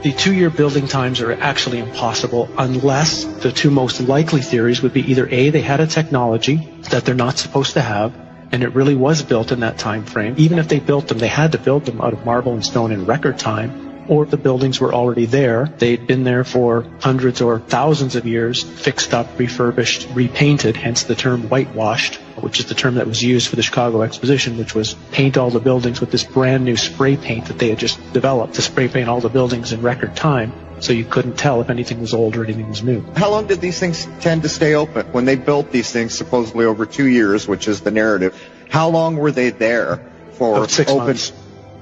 The 2-year building times are actually impossible unless the two most likely theories would be either A, they had a technology that they're not supposed to have, and it really was built in that time frame. Even if they built them, they had to build them out of marble and stone in record time, or the buildings were already there. They'd been there for hundreds or thousands of years, fixed up, refurbished, repainted, hence the term whitewashed, which is the term that was used for the Chicago Exposition, which was paint all the buildings with this brand new spray paint that they had just developed to spray paint all the buildings in record time, so you couldn't tell if anything was old or anything was new. How long did these things tend to stay open? When they built these things, supposedly over 2 years, which is the narrative, how long were they there for? About 6 months.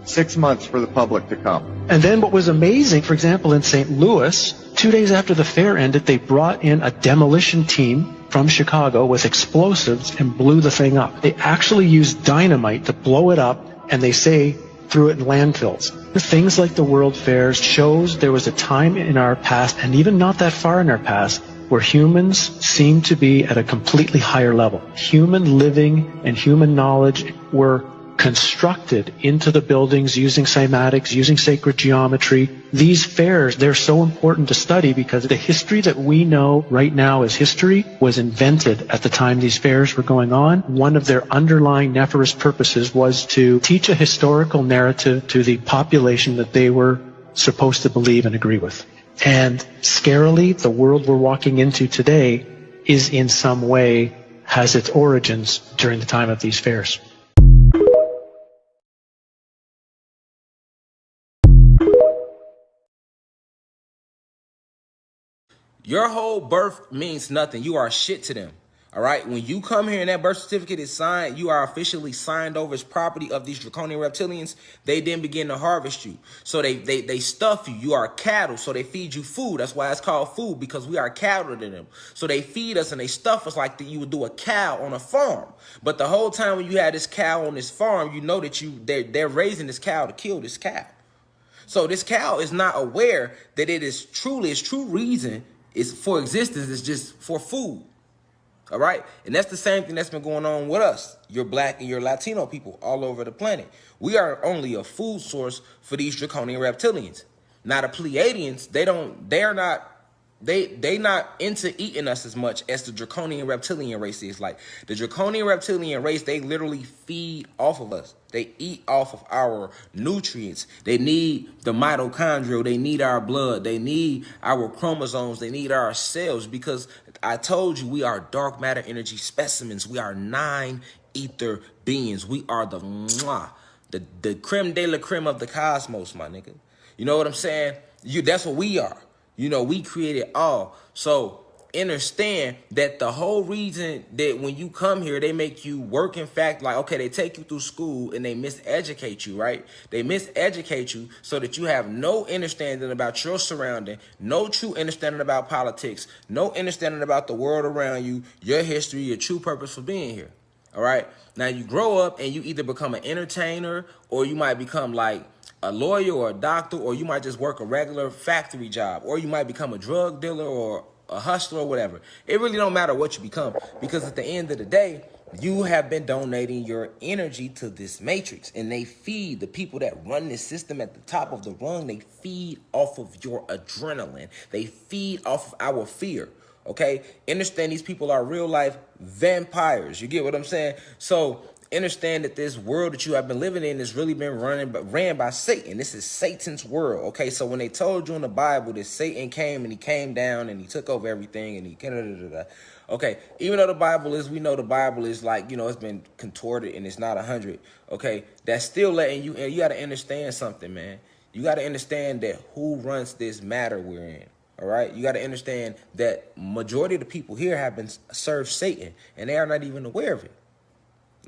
6 months for the public to come. And then what was amazing, for example, in St. Louis, 2 days after the fair ended, they brought in a demolition team from Chicago with explosives and blew the thing up. They actually used dynamite to blow it up, and they say threw it in landfills. Things like the World Fairs shows there was a time in our past, and even not that far in our past, where humans seemed to be at a completely higher level. Human living and human knowledge were constructed into the buildings using cymatics, using sacred geometry. These fairs, they're so important to study because the history that we know right now as history was invented at the time these fairs were going on. One of their underlying nefarious purposes was to teach a historical narrative to the population that they were supposed to believe and agree with. And scarily, the world we're walking into today is in some way, has its origins during the time of these fairs. Your whole birth means nothing. You are shit to them. All right. When you come here and that birth certificate is signed, you are officially signed over as property of these draconian reptilians. They then begin to harvest you. So they stuff you. You are cattle. So they feed you food. That's why it's called food, because we are cattle to them. So they feed us and they stuff us like you would do a cow on a farm. But the whole time when you had this cow on this farm, you know that they're raising this cow to kill this cow. So this cow is not aware that it is truly, its true reason is for existence is just for food. All right. And that's the same thing that's been going on with us, your Black and your Latino people all over the planet. We are only a food source for these draconian reptilians. Now the Pleiadians, they not into eating us as much as the draconian reptilian race is. Like the draconian reptilian race, they literally feed off of us. They eat off of our nutrients. They need the mitochondria. They need our blood. They need our chromosomes. They need our cells, because I told you we are dark matter energy specimens. We are 9 ether beings. We are the creme de la creme of the cosmos, my nigga. You know what I'm saying? That's what we are. You know, we created all. So understand that the whole reason that when you come here, they make you work, in fact, like, okay, they take you through school and they miseducate you, right? They miseducate you so that you have no understanding about your surrounding, no true understanding about politics, no understanding about the world around you, your history, your true purpose for being here. All right. Now you grow up and you either become an entertainer, or you might become like a lawyer or a doctor, or you might just work a regular factory job, or you might become a drug dealer or a hustler or whatever. It really don't matter what you become, because at the end of the day, you have been donating your energy to this matrix, and they feed the people that run this system at the top of the rung. They feed off of your adrenaline. They feed off of our fear. Okay, understand these people are real life vampires. You get what I'm saying? So understand that this world that you have been living in has really been ran by Satan. This is Satan's world. Okay, so when they told you in the Bible that Satan came and he came down and he took over everything and he okay, even though the Bible is, we know the Bible is like, you know, it's been contorted and it's not 100. Okay, that's still letting you, and you got to understand something, man. You got to understand that who runs this matter we're in. All right, you got to understand that majority of the people here have been served Satan, and they are not even aware of it.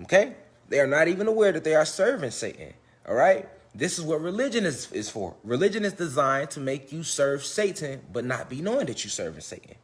Okay, they are not even aware that they are serving Satan. All right, this is what religion is for. Religion is designed to make you serve Satan, but not be knowing that you're serving Satan.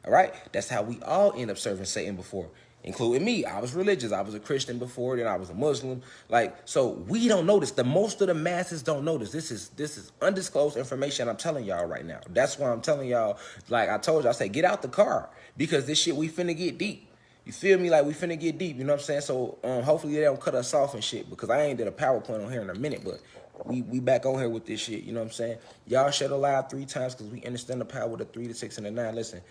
All right, that's how we all end up serving Satan before, including me. I was religious. I was a Christian before, then I was a Muslim. Like, so we don't know this. Most of the masses don't know this. This is undisclosed information I'm telling y'all right now. That's why I'm telling y'all, like I told you, I say, get out the car, because this shit, we finna get deep. You feel me? Like, we finna get deep, you know what I'm saying? So hopefully they don't cut us off and shit, because I ain't did a PowerPoint on here in a minute, but we back on here with this shit, you know what I'm saying? Y'all share the live 3 times, because we understand the power of the 3, the 6, and the 9. Listen,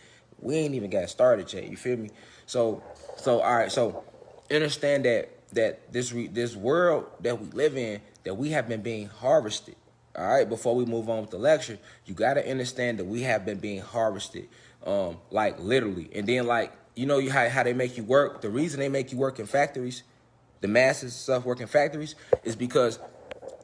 we ain't even got started yet, you feel me? So all right, so understand that this world that we live in, that we have been being harvested. All right, before we move on with the lecture, you got to understand that we have been being harvested, like literally. And then, like, you know how they make you work? The reason they make you work in factories, the masses stuff work in factories, is because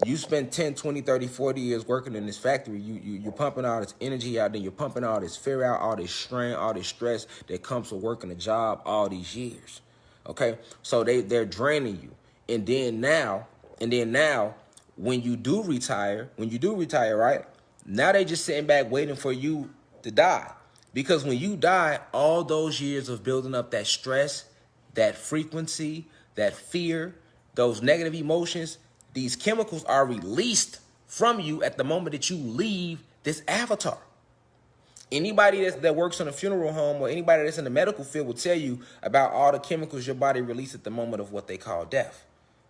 you spend 10, 20, 30, 40 years working in this factory. You're pumping all this energy out there. You're pumping all this fear out, all this strain, all this stress that comes with working a job all these years. Okay, so they're draining you. And then now, when you do retire, right? Now they just sitting back waiting for you to die. Because when you die, all those years of building up that stress, that frequency, that fear, those negative emotions, these chemicals are released from you at the moment that you leave this avatar. Anybody that works in a funeral home or anybody that's in the medical field will tell you about all the chemicals your body releases at the moment of what they call death.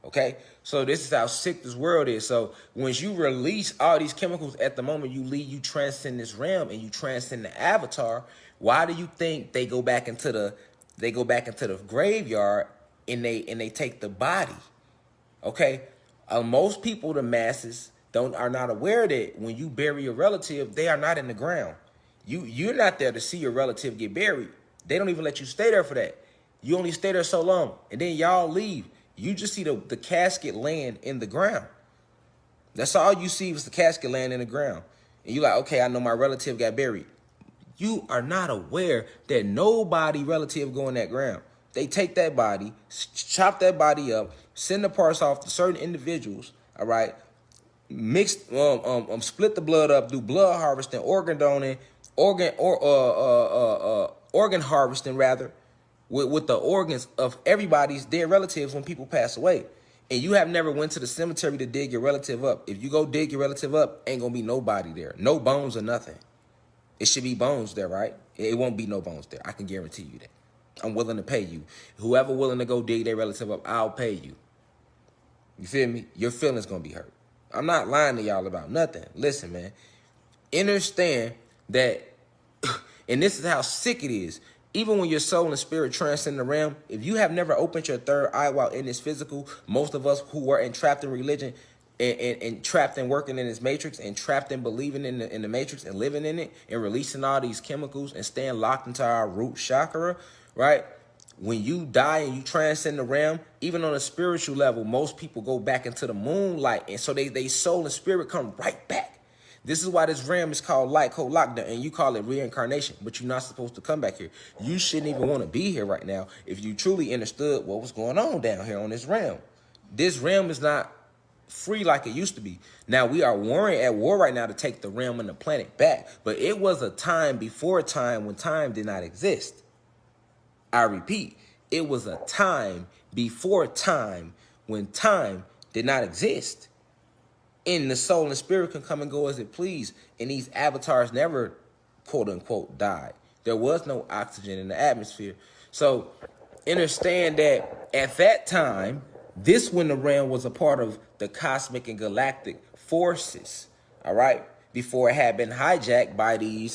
Okay, so this is how sick this world is. So once you release all these chemicals, at the moment you transcend this realm and you transcend the avatar. Why do you think they go back into the graveyard and they take the body? Okay, most people, the masses, are not aware that when you bury a relative, they are not in the ground. You're not there to see your relative get buried. They don't even let you stay there for that. You only stay there so long, and then y'all leave. You just see the casket laying in the ground. That's all you see was the casket laying in the ground. And you're like, okay, I know my relative got buried. You are not aware that nobody relative go in that ground. They take that body, chop that body up, send the parts off to certain individuals, all right? Split the blood up, do blood harvesting, organ donating, organ harvesting rather, with the organs of everybody's dead relatives when people pass away. And you have never went to the cemetery to dig your relative up. If you go dig your relative up, ain't gonna be nobody there. No bones or nothing. It should be bones there, right? It won't be no bones there. I can guarantee you that. I'm willing to pay you. Whoever willing to go dig their relative up, I'll pay you. You feel me? Your feelings gonna be hurt. I'm not lying to y'all about nothing. Listen, man. Understand that, and this is how sick it is. Even when your soul and spirit transcend the realm, if you have never opened your third eye while in this physical, most of us who were entrapped in religion and trapped in working in this matrix and trapped in believing in the matrix and living in it and releasing all these chemicals and staying locked into our root chakra, right? When you die and you transcend the realm, even on a spiritual level, most people go back into the moonlight. And so they soul and spirit come right back. This is why this realm is called light code lockdown, and you call it reincarnation, but you're not supposed to come back here. You shouldn't even want to be here right now if you truly understood what was going on down here on this realm. This realm is not free like it used to be. Now, we are at war right now to take the realm and the planet back, but it was a time before time when time did not exist. I repeat, it was a time before time when time did not exist. And the soul and spirit can come and go as it please. And these avatars never, quote unquote, died. There was no oxygen in the atmosphere. So understand that at that time, this when the realm was a part of the cosmic and galactic forces, all right? Before it had been hijacked by the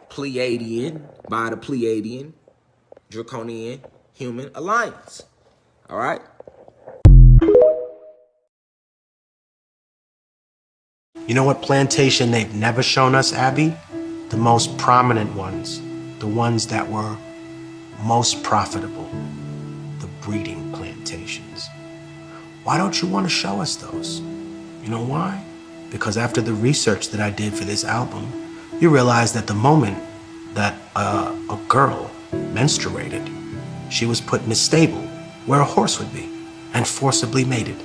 Pleiadian, Draconian Human Alliance, all right? You know what plantation they've never shown us, Abby? The most prominent ones. The ones that were most profitable. The breeding plantations. Why don't you want to show us those? You know why? Because after the research that I did for this album, you realize that the moment that a girl menstruated, she was put in a stable where a horse would be and forcibly mated.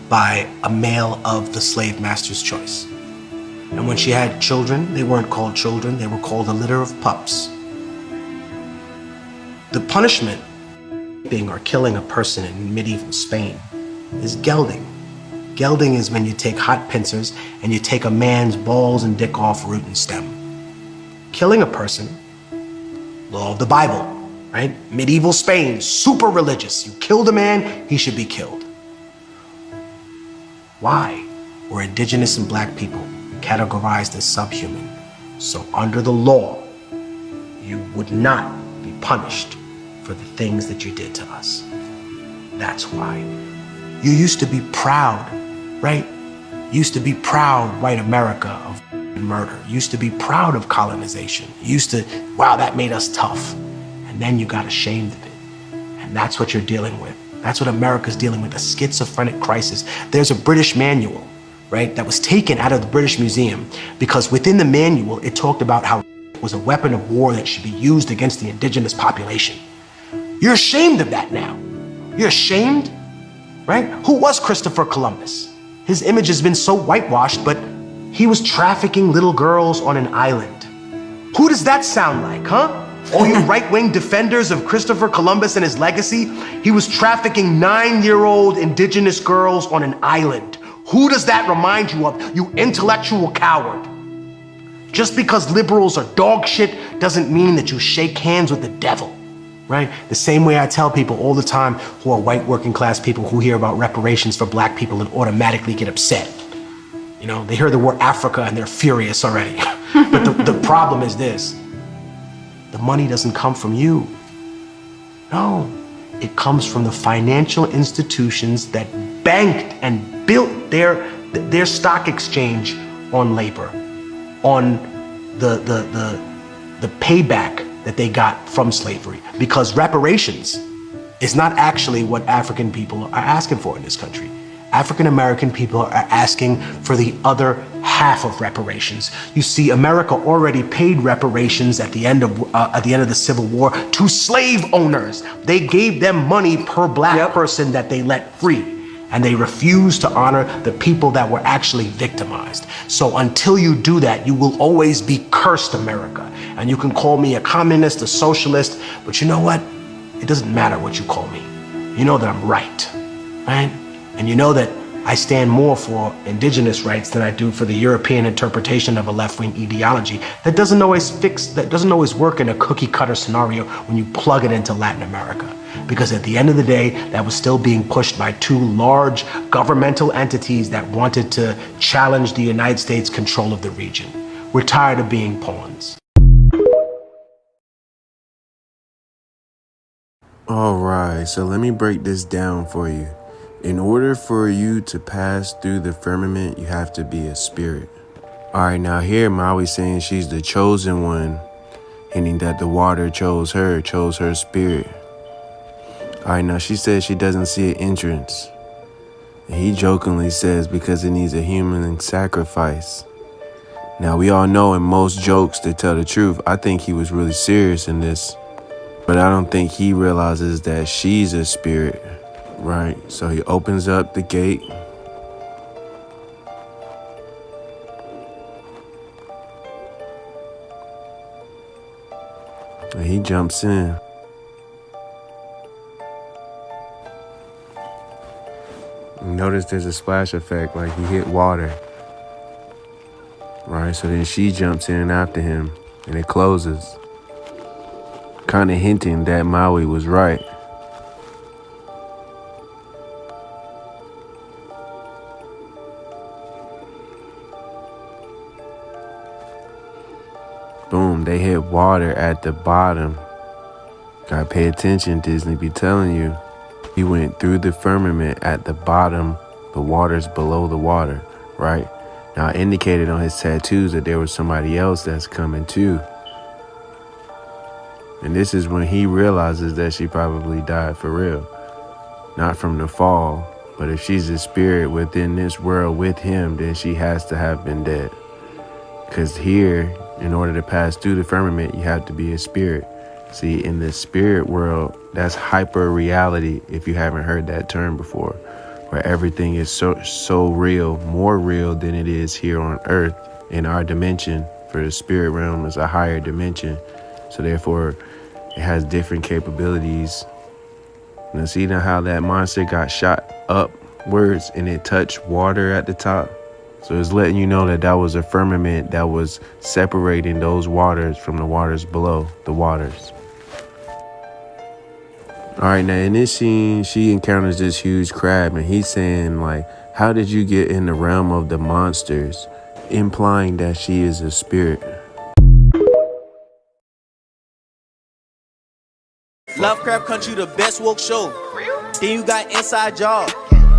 By a male of the slave master's choice. And when she had children, they weren't called children, they were called a litter of pups. The punishment being or killing a person in medieval Spain is gelding. Gelding is when you take hot pincers and you take a man's balls and dick off root and stem. Killing a person, law of the Bible, right? Medieval Spain, super religious. You killed a man, he should be killed. Why were indigenous and black people categorized as subhuman? So under the law, you would not be punished for the things that you did to us. That's why. You used to be proud, right? You used to be proud, white America, of murder. You used to be proud of colonization. You used to, wow, that made us tough. And then you got ashamed of it. And that's what you're dealing with. That's what America's dealing with, a schizophrenic crisis. There's a British manual, right, that was taken out of the British Museum because within the manual, it talked about how it was a weapon of war that should be used against the indigenous population. You're ashamed of that now. You're ashamed, right? Who was Christopher Columbus? His image has been so whitewashed, but he was trafficking little girls on an island. Who does that sound like, huh? All you right-wing defenders of Christopher Columbus and his legacy, he was trafficking 9-year-old indigenous girls on an island. Who does that remind you of, you intellectual coward? Just because liberals are dog shit doesn't mean that you shake hands with the devil. right? The same way I tell people all the time who are white working class people who hear about reparations for black people and automatically get upset. You know, they hear the word Africa and they're furious already. But the problem is this: the money doesn't come from you. No, it comes from the financial institutions that banked and built their stock exchange on labor, on the payback that they got from slavery. Because reparations is not actually what African people are asking for in this country. African American people are asking for the other half of reparations. You see, America already paid reparations at the end of the Civil War to slave owners. They gave them money per black person that they let free. And they refused to honor the people that were actually victimized. So until you do that, you will always be cursed, America. And you can call me a communist, a socialist, but you know what? It doesn't matter what you call me. You know that I'm right, right? And you know that I stand more for indigenous rights than I do for the European interpretation of a left-wing ideology that doesn't always work in a cookie-cutter scenario when you plug it into Latin America. Because at the end of the day, that was still being pushed by two large governmental entities that wanted to challenge the United States' control of the region. We're tired of being pawns. All right, so let me break this down for you. In order for you to pass through the firmament, you have to be a spirit. All right, now here Maui saying she's the chosen one, hinting that the water chose her spirit. All right, now she says she doesn't see an entrance. And he jokingly says because it needs a human sacrifice. Now we all know in most jokes, to tell the truth, I think he was really serious in this. But I don't think he realizes that she's a spirit. Right, so he opens up the gate. And he jumps in. Notice there's a splash effect, like he hit water. Right, so then she jumps in after him, and it closes. Kind of hinting that Maui was right. Boom, they hit water at the bottom. Gotta pay attention, Disney be telling you. He went through the firmament at the bottom, the water's below the water, right? Now, it indicated on his tattoos that there was somebody else that's coming too. And this is when he realizes that she probably died for real. Not from the fall, but if she's a spirit within this world with him, then she has to have been dead. Because here, in order to pass through the firmament, you have to be a spirit. See, in the spirit world, that's hyper reality, if you haven't heard that term before, where everything is so real, more real than it is here on earth. In our dimension, for the spirit realm is a higher dimension. So therefore, it has different capabilities. Now see now how that monster got shot upwards and it touched water at the top? So it's letting you know that that was a firmament that was separating those waters from the waters below the waters. All right, now in this scene, she encounters this huge crab and he's saying like, how did you get in the realm of the monsters? Implying that she is a spirit. Lovecraft Country, the best woke show. Then you got Inside Job.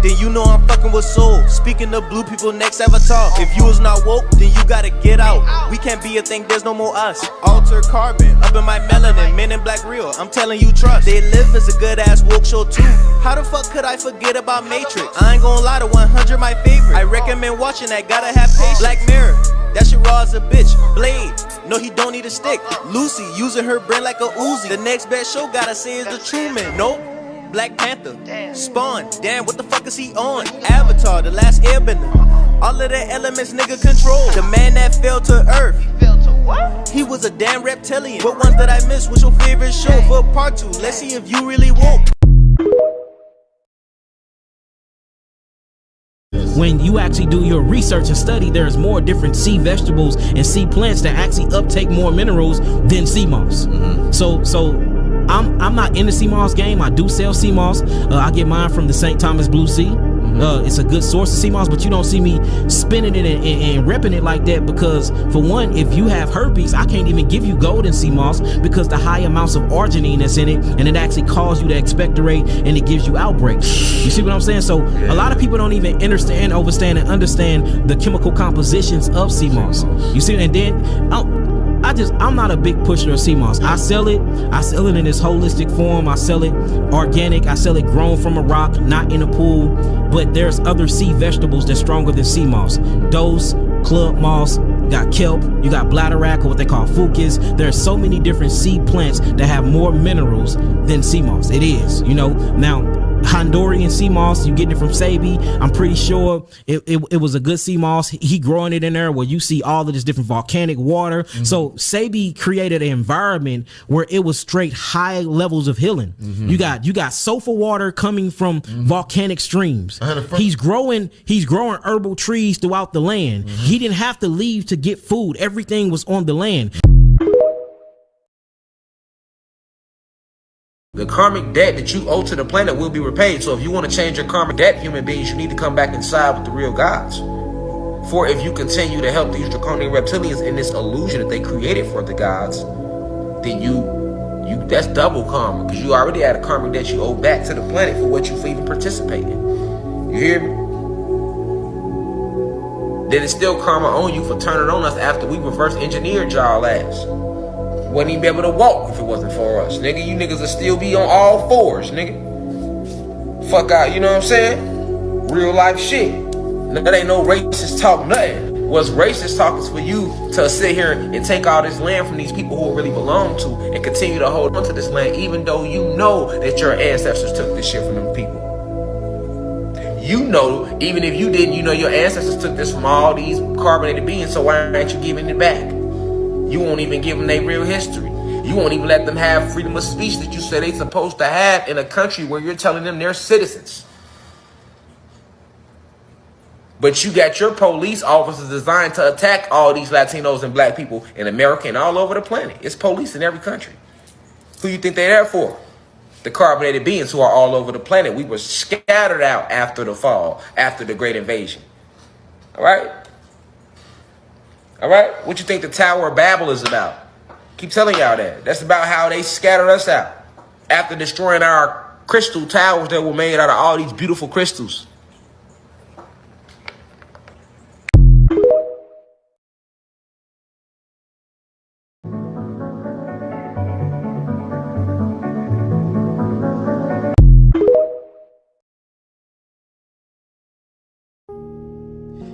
Then you know I'm fucking with soul. Speaking of blue people, next avatar. If you was not woke, then you gotta get out. We can't be a thing, there's no more us. Altered carbon, up in my melanin, Men in Black real. I'm telling you, trust. They Live is a good ass woke show too. How the fuck could I forget about Matrix? I ain't gonna lie, to 100 my favorite. I recommend watching that, gotta have patience. Black Mirror, that shit raw as a bitch. Blade, no he don't need a stick. Lucy, using her brain like a Uzi. The next best show gotta say is the Truman. Nope. Black Panther, Spawn, damn, what the fuck is he on? Avatar, The Last Airbender, all of the elements nigga control. The man that fell to earth, he was a damn reptilian. What ones that I missed? What's your favorite show for part 2? Let's see if you really woke. When you actually do your research and study, there's more different sea vegetables and sea plants that actually uptake more minerals than sea moss. So I'm not in the sea moss game. I do sell sea moss. I get mine from the St. Thomas Blue Sea. It's a good source of sea moss, but you don't see me spinning it and repping it like that, because for one, if you have herpes, I can't even give you golden sea moss because the high amounts of arginine that's in it, and it actually causes you to expectorate and it gives you outbreaks. You see what I'm saying? So a lot of people don't even understand the chemical compositions of sea moss. You see, and then I'm not a big pusher of sea moss. I sell it in its holistic form. I sell it organic. I sell it grown from a rock, not in a pool. But there's other sea vegetables that's stronger than sea moss. Dose, club moss, you got kelp, you got bladderwrack, or what they call fucus. There are so many different sea plants that have more minerals than sea moss. It is, now. Honduran sea moss, you getting it from Sabi. I'm pretty sure it was a good sea moss. He growing it in there where you see all of this different volcanic water. So Sabi created an environment where it was straight high levels of healing. You got sulfur water coming from volcanic streams. He's growing herbal trees throughout the land. He didn't have to leave to get food. Everything was on the land. The karmic debt that you owe to the planet will be repaid. So if you want to change your karmic debt, human beings, you need to come back inside with the real gods. For if you continue to help these draconian reptilians in this illusion that they created for the gods, then that's double karma, because you already had a karmic debt you owe back to the planet for what you even participate in. You hear me? Then it's still karma on you for turning on us after we reverse engineered y'all ass. Wouldn't even be able to walk if it wasn't for us, nigga. You niggas would still be on all fours, nigga. Fuck out, you know what I'm saying? Real life shit. That ain't no racist talk, nothing. What's racist talk is for you to sit here and take all this land from these people who it really belong to and continue to hold on to this land, even though you know that your ancestors took this shit from them people. You know, even if you didn't, you know your ancestors took this from all these carbonated beings, so why aren't you giving it back? You won't even give them their real history. You won't even let them have freedom of speech that you say they're supposed to have in a country where you're telling them they're citizens. But you got your police officers designed to attack all these Latinos and black people in America and all over the planet. It's police in every country. Who you think they're there for? The carbonated beings who are all over the planet. We were scattered out after the fall, after the Great Invasion. All right? All right? What you think the Tower of Babel is about? Keep telling y'all that. That's about how they scattered us out after destroying our crystal towers that were made out of all these beautiful crystals.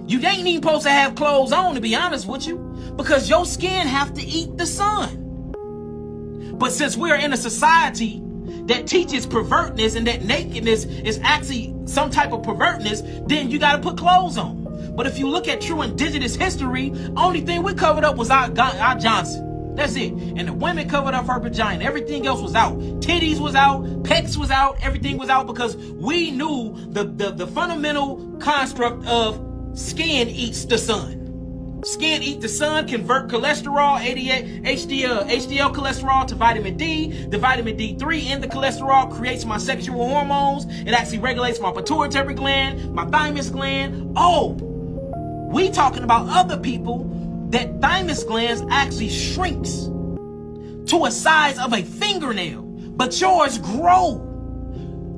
You ain't even supposed to have clothes on, to be honest with you, because your skin have to eat the sun. But since we're in a society that teaches pervertness and that nakedness is actually some type of pervertness, then you got to put clothes on. But if you look at true indigenous history, only thing we covered up was our Johnson. That's it. And the women covered up her vagina. Everything else was out. Titties was out. Pecs was out. Everything was out because we knew the fundamental construct of skin eats the sun. Skin eat the sun, convert cholesterol, HDL cholesterol to vitamin D. The vitamin D3 in the cholesterol creates my sexual hormones. It actually regulates my pituitary gland, my thymus gland. Oh, we talking about other people that thymus glands actually shrinks to a size of a fingernail, but yours grow.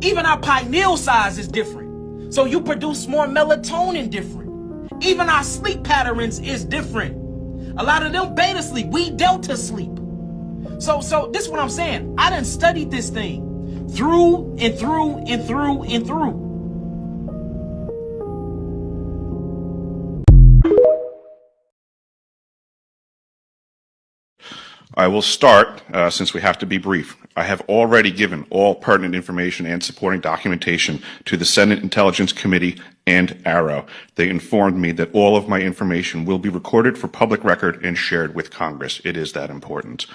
Even our pineal size is different. So you produce more melatonin different. Even our sleep patterns is different. A lot of them beta sleep, we delta sleep. So this is what I'm saying. I done studied this thing through and through and through and through. I will start, since we have to be brief. I have already given all pertinent information and supporting documentation to the Senate Intelligence Committee and AARO. They informed me that all of my information will be recorded for public record and shared with Congress. It is that important.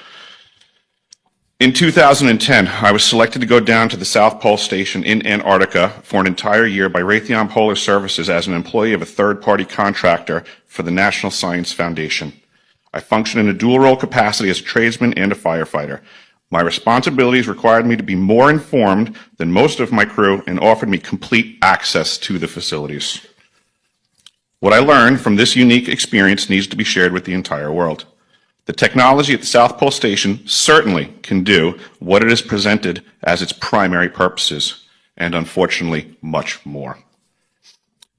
In 2010, I was selected to go down to the South Pole Station in Antarctica for an entire year by Raytheon Polar Services as an employee of a third-party contractor for the National Science Foundation. I function in a dual-role capacity as a tradesman and a firefighter. My responsibilities required me to be more informed than most of my crew and offered me complete access to the facilities. What I learned from this unique experience needs to be shared with the entire world. The technology at the South Pole Station certainly can do what it is presented as its primary purposes, and unfortunately, much more.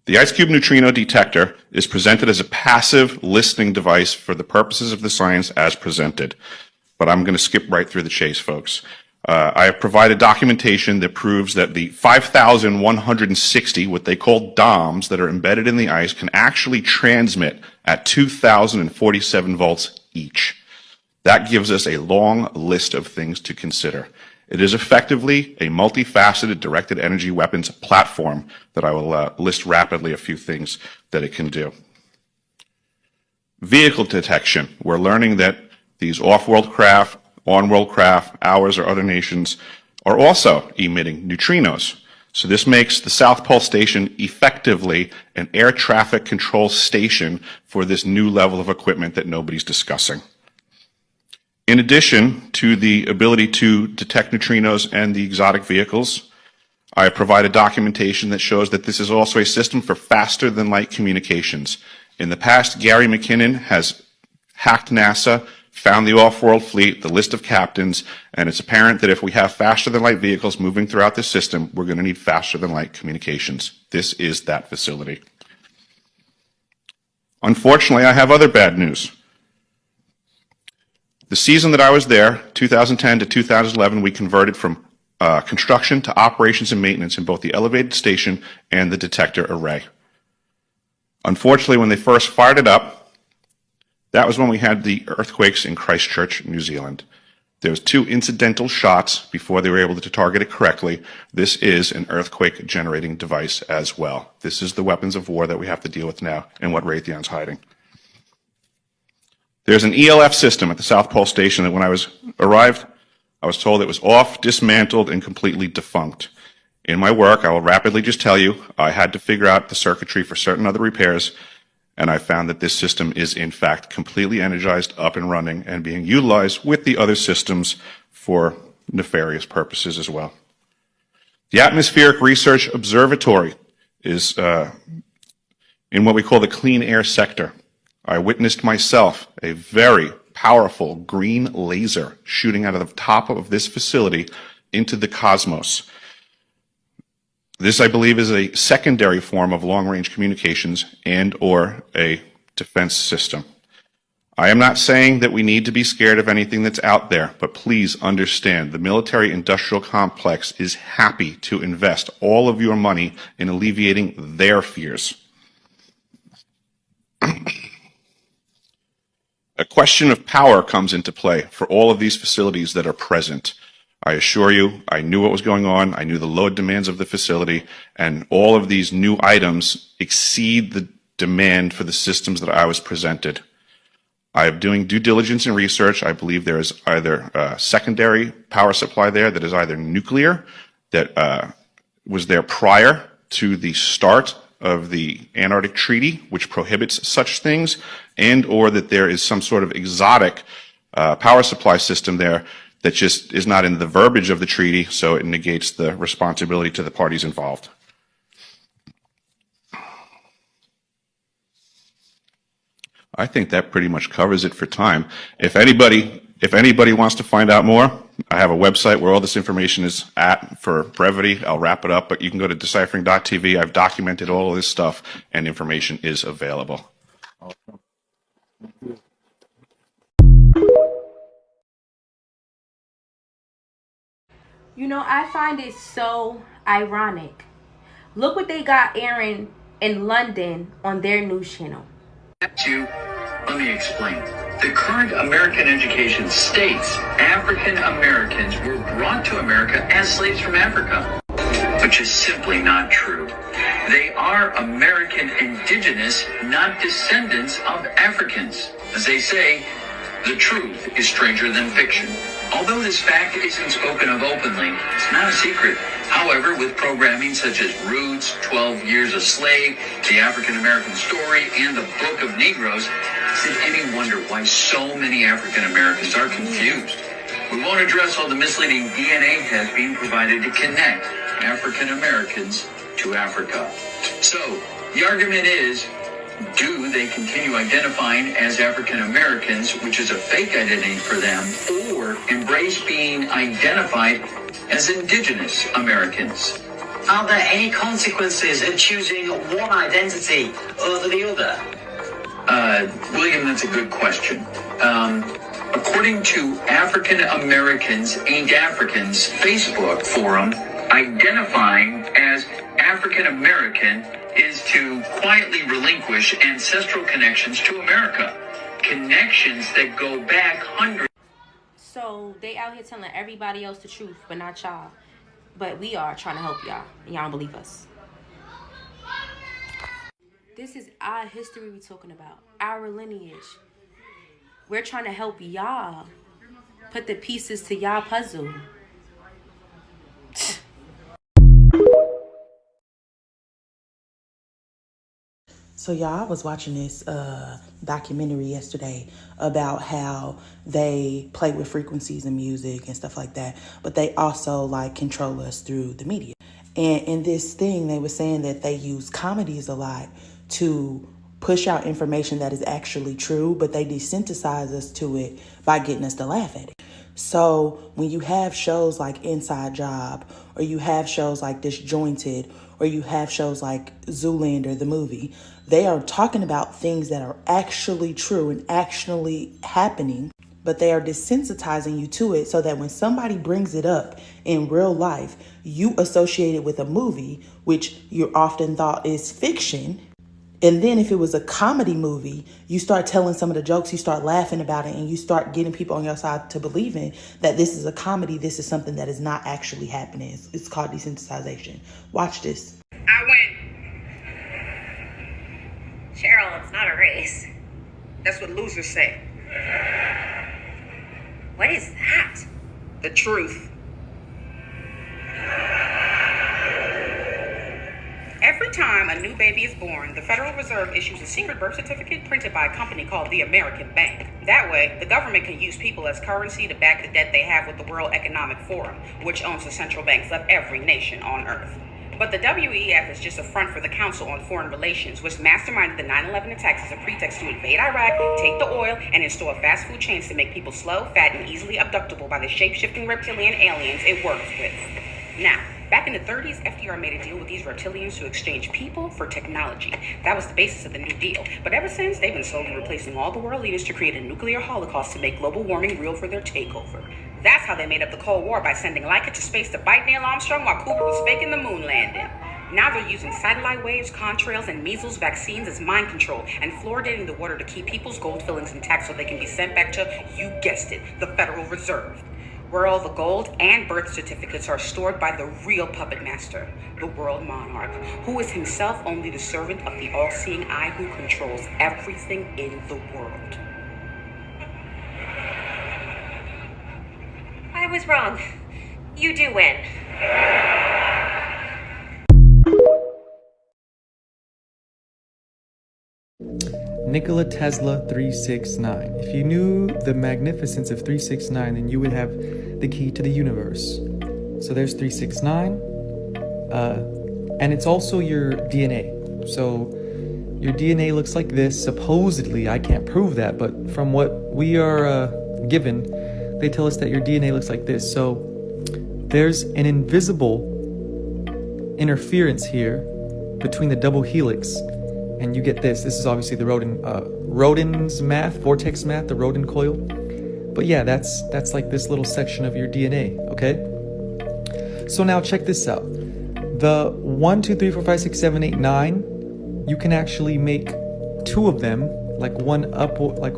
The IceCube neutrino detector is presented as a passive listening device for the purposes of the science as presented. But I'm going to skip right through the chase, folks. I have provided documentation that proves that the 5,160, what they call DOMs, that are embedded in the ice can actually transmit at 2,047 volts each. That gives us a long list of things to consider. It is effectively a multifaceted directed energy weapons platform that I will list rapidly a few things that it can do. Vehicle detection. We're learning that these off-world craft, on-world craft, ours or other nations, are also emitting neutrinos. So this makes the South Pole Station effectively an air traffic control station for this new level of equipment that nobody's discussing. In addition to the ability to detect neutrinos and the exotic vehicles, I have provided documentation that shows that this is also a system for faster than light communications. In the past, Gary McKinnon has hacked NASA, found the off-world fleet, the list of captains, and it's apparent that if we have faster than light vehicles moving throughout the system, we're going to need faster than light communications. This is that facility. Unfortunately, I have other bad news. The season that I was there, 2010 to 2011, we converted from construction to operations and maintenance in both the elevated station and the detector array. Unfortunately, when they first fired it up, that was when we had the earthquakes in Christchurch, New Zealand. There was 2 incidental shots before they were able to target it correctly. This is an earthquake generating device as well. This is the weapons of war that we have to deal with now and what Raytheon's hiding. There's an ELF system at the South Pole Station that when I arrived, I was told it was off, dismantled, and completely defunct. In my work, I will rapidly just tell you, I had to figure out the circuitry for certain other repairs, and I found that this system is in fact completely energized, up and running, and being utilized with the other systems for nefarious purposes as well. The Atmospheric Research Observatory is in what we call the clean air sector. I witnessed myself a very powerful green laser shooting out of the top of this facility into the cosmos. This, I believe, is a secondary form of long-range communications and or a defense system. I am not saying that we need to be scared of anything that's out there, but please understand the military-industrial complex is happy to invest all of your money in alleviating their fears. A question of power comes into play for all of these facilities that are present. I assure you, I knew what was going on. I knew the load demands of the facility, and all of these new items exceed the demand for the systems that I was presented. I am doing due diligence and research. I believe there is either a secondary power supply there that is either nuclear, that was there prior to the start of the Antarctic Treaty, which prohibits such things, and or that there is some sort of exotic power supply system there that just is not in the verbiage of the treaty, so it negates the responsibility to the parties involved. I think that pretty much covers it for time. If anybody wants to find out more, I have a website where all this information is at. For brevity, I'll wrap it up, but you can go to deciphering.tv. I've documented all of this stuff, and information is available. You know, I find it so ironic. Look what they got airing in London on their news channel. Let me explain. The current American education states African Americans were brought to America as slaves from Africa, which is simply not true. They are American indigenous, not descendants of Africans. As they say, the truth is stranger than fiction. Although this fact isn't spoken of openly, it's not a secret. However, with programming such as Roots, 12 Years a Slave, The African American Story, and The Book of Negroes, is it any wonder why so many African Americans are confused? We won't address all the misleading DNA tests being provided to connect African Americans to Africa. So, the argument is, do they continue identifying as African Americans, which is a fake identity for them, or embrace being identified as indigenous Americans? Are there any consequences of choosing one identity over the other? William, that's a good question. According to African Americans Ain't Africans Facebook forum, identifying as African American is to quietly relinquish ancestral connections to America. Connections that go back hundreds. So they out here telling everybody else the truth, but not y'all. But we are trying to help y'all, and y'all don't believe us. This is our history we talking about, our lineage. We're trying to help y'all put the pieces to y'all puzzle. So y'all, I was watching this documentary yesterday about how they play with frequencies in music and stuff like that, but they also like control us through the media. And in this thing, they were saying that they use comedies a lot to push out information that is actually true, but they desensitize us to it by getting us to laugh at it. So when you have shows like Inside Job, or you have shows like Disjointed, or you have shows like Zoolander, the movie, they are talking about things that are actually true and actually happening, but they are desensitizing you to it so that when somebody brings it up in real life, you associate it with a movie, which you often thought is fiction. And then if it was a comedy movie, you start telling some of the jokes, you start laughing about it, and you start getting people on your side to believing that this is a comedy, this is something that is not actually happening. It's called desensitization. Watch this. I win. Cheryl, it's not a race. That's what losers say. What is that? The truth. Every time a new baby is born, the Federal Reserve issues a secret birth certificate printed by a company called the American Bank. That way, the government can use people as currency to back the debt they have with the World Economic Forum, which owns the central banks of every nation on Earth. But the WEF is just a front for the Council on Foreign Relations, which masterminded the 9/11 attacks as a pretext to invade Iraq, take the oil, and install fast food chains to make people slow, fat, and easily abductable by the shape-shifting reptilian aliens it works with. Now, back in the 30s, FDR made a deal with these reptilians to exchange people for technology. That was the basis of the New Deal. But ever since, they've been slowly replacing all the world leaders to create a nuclear holocaust to make global warming real for their takeover. That's how they made up the Cold War, by sending Leica to space to bite Neil Armstrong while Cooper was faking the moon landing. Now they're using satellite waves, contrails, and measles vaccines as mind control, and fluoridating the water to keep people's gold fillings intact so they can be sent back to, you guessed it, the Federal Reserve, where all the gold and birth certificates are stored by the real puppet master, the world monarch, who is himself only the servant of the all-seeing eye who controls everything in the world. I was wrong. You do win. Nikola Tesla 369. If you knew the magnificence of 369, then you would have the key to the universe. So there's 369, and it's also your DNA. So your DNA looks like this, supposedly. I can't prove that, but from what we are given, they tell us that your DNA looks like this. So there's an invisible interference here between the double helix, and you get this. This is obviously the Rodin's math, vortex math, the Rodin coil. But yeah, that's like this little section of your DNA, okay? So now check this out. The 1, 2, 3, 4, 5, 6, 7, 8, 9, you can actually make two of them, like one up, like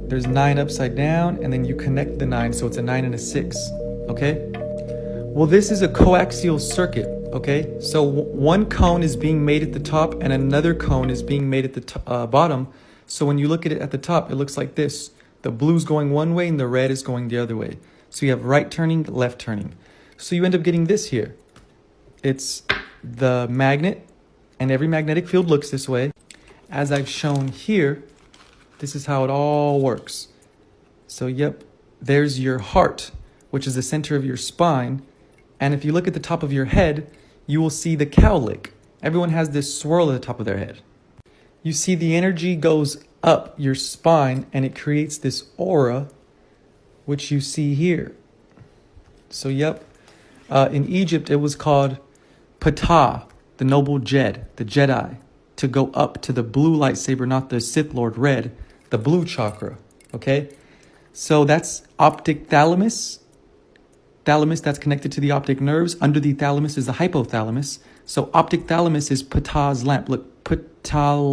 there's 9 upside down, and then you connect the 9, so it's a 9 and a 6, okay? Well, this is a coaxial circuit, okay? So one cone is being made at the top, and another cone is being made at the bottom. So when you look at it at the top, it looks like this. The blue's going one way, and the red is going the other way. So you have right turning, left turning. So you end up getting this here. It's the magnet, and every magnetic field looks this way. As I've shown here, this is how it all works. So yep, there's your heart, which is the center of your spine. And if you look at the top of your head, you will see the cowlick. Everyone has this swirl at the top of their head. You see the energy goes up your spine and it creates this aura, which you see here. So, yep. In Egypt, it was called Ptah, the noble Jed, the Jedi, to go up to the blue lightsaber, not the Sith Lord red, the blue chakra, okay? So that's optic thalamus. Thalamus, that's connected to the optic nerves. Under the thalamus is the hypothalamus. So optic thalamus is Ptah's lamp. Look, Ptah's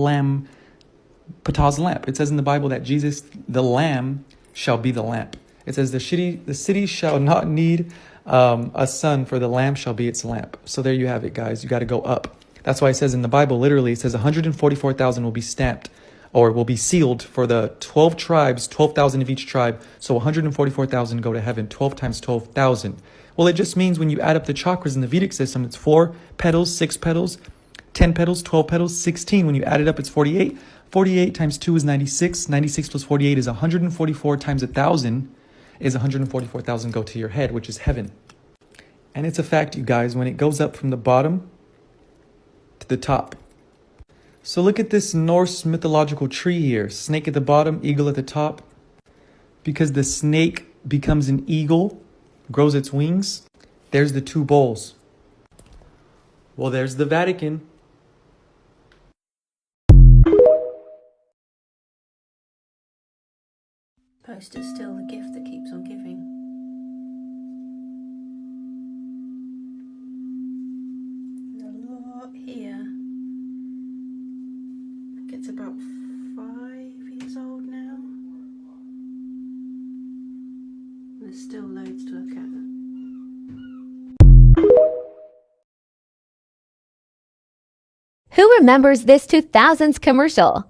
lamp. It says in the Bible that Jesus, the Lamb, shall be the lamp. It says the city shall not need a sun, for the Lamb shall be its lamp. So there you have it, guys. You got to go up. That's why it says in the Bible, literally, it says 144,000 will be stamped or will be sealed for the 12 tribes, 12,000 of each tribe. So 144,000 go to heaven, 12 times 12,000. Well, it just means when you add up the chakras in the Vedic system, it's 4 petals, 6 petals, 10 petals, 12 petals, 16. When you add it up, it's 48. 48 times 2 is 96. 96 plus 48 is 144 times 1,000 is 144,000 go to your head, which is heaven. And it's a fact, you guys, when it goes up from the bottom to the top. So look at this Norse mythological tree here. Snake at the bottom, eagle at the top. Because the snake becomes an eagle, grows its wings, there's the 2 bowls. Well, there's the Vatican. Post is still the gift that keeps on giving. There's a lot here. I think it's about 5 years old now. There's still loads to look at. Who remembers this 2000s commercial?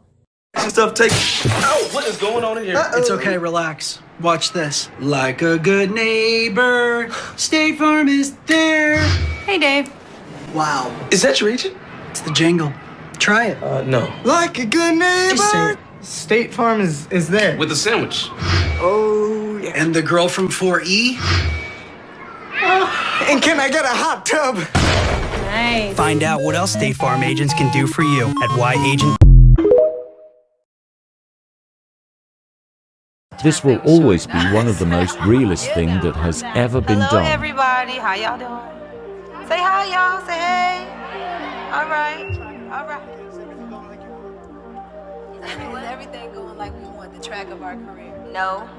Stuff take. Oh, what is going on in here? It's okay, relax. Watch this. Like a good neighbor, State Farm is there. Hey, Dave. Wow. Is that your agent? It's the jingle. Try it. No. Like a good neighbor. Just say it. State Farm is there. With a sandwich. Oh, yeah. And the girl from 4E? And can I get a hot tub? Nice. Find out what else State Farm agents can do for you at whyagent. This will always be one of the most realest thing that has ever been Hello, done. everybody. How y'all doing? Say hi, y'all. Say hey. All right. All right. Is everything going like we want the track of our career? No.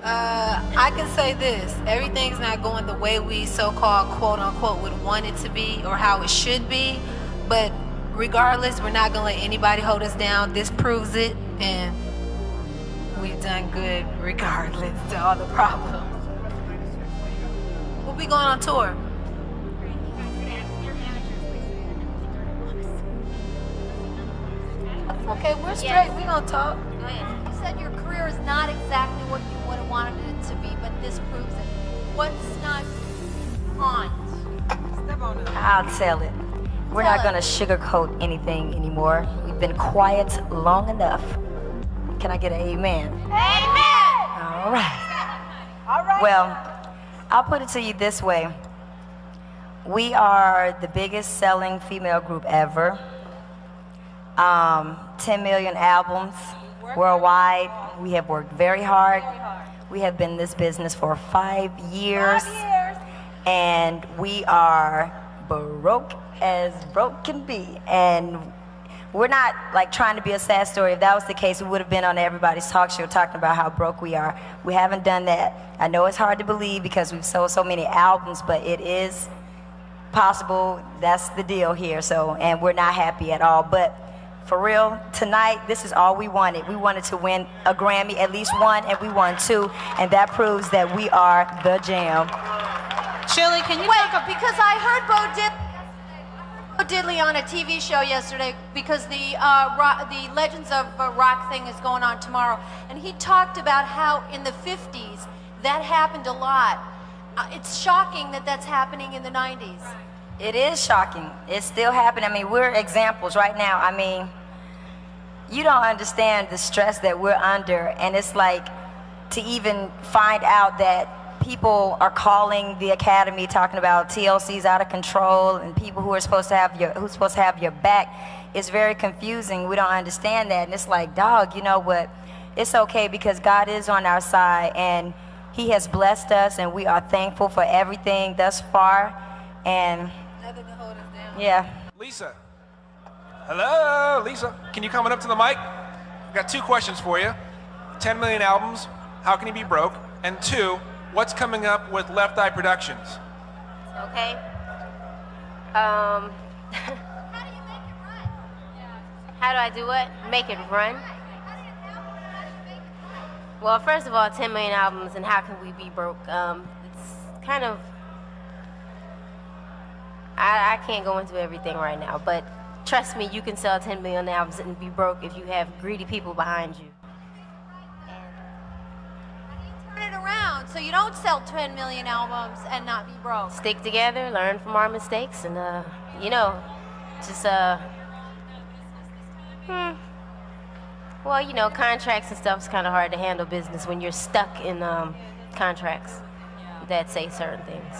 I can say this. Everything's not going the way we so-called quote-unquote would want it to be or how it should be. But regardless, we're not going to let anybody hold us down. This proves it. And we've done good regardless to all the problems. We'll be going on tour. Okay, we're straight. We're going to talk. You said your career is not exactly what you would have wanted it to be, but this proves it. What's not on? I'll tell it. We're not going to sugarcoat anything anymore. We've been quiet long enough. Can I get an amen? Amen! All right. All right. Well, I'll put it to you this way. We are the biggest selling female group ever. 10 million albums worldwide. We have worked very hard. We have been in this business for 5 years. And we are broke as broke can be. And we're not like trying to be a sad story. If that was the case, we would have been on everybody's talk show talking about how broke we are. We haven't done that. I know it's hard to believe because we've sold so many albums, but it is possible. That's the deal here. So, and we're not happy at all. But for real, tonight, this is all we wanted. We wanted to win a Grammy, at least one, and we won 2. And that proves that we are the jam. Shirley, can you wait? Because I heard Bo Diddley on a TV show yesterday because the Legends of Rock thing is going on tomorrow, and he talked about how in the 50s that happened a lot. It's shocking that that's happening in the 90s. It is shocking. It's still happening. I mean, we're examples right now. I mean, you don't understand the stress that we're under, and it's like to even find out that people are calling the academy talking about TLC's out of control and people who are supposed to have your back is very confusing. We don't understand that, and it's like, dog, you know what? It's okay because God is on our side and He has blessed us, and we are thankful for everything thus far. And Nothing to hold us down. yeah. Lisa. Hello, Lisa. Can you come up to the mic? I've got 2 questions for you. 10 million albums, how can you be broke? And 2, what's coming up with Left Eye Productions? Okay. How do I do what? Make it run? Well, first of all, 10 million albums, and how can we be broke? It's kind of... I can't go into everything right now, but trust me, you can sell 10 million albums and be broke if you have greedy people behind you. Turn it around so you don't sell 10 million albums and not be broke. Stick together, learn from our mistakes, and, you know, just, well, you know, contracts and stuff is kind of hard to handle business when you're stuck in contracts that say certain things.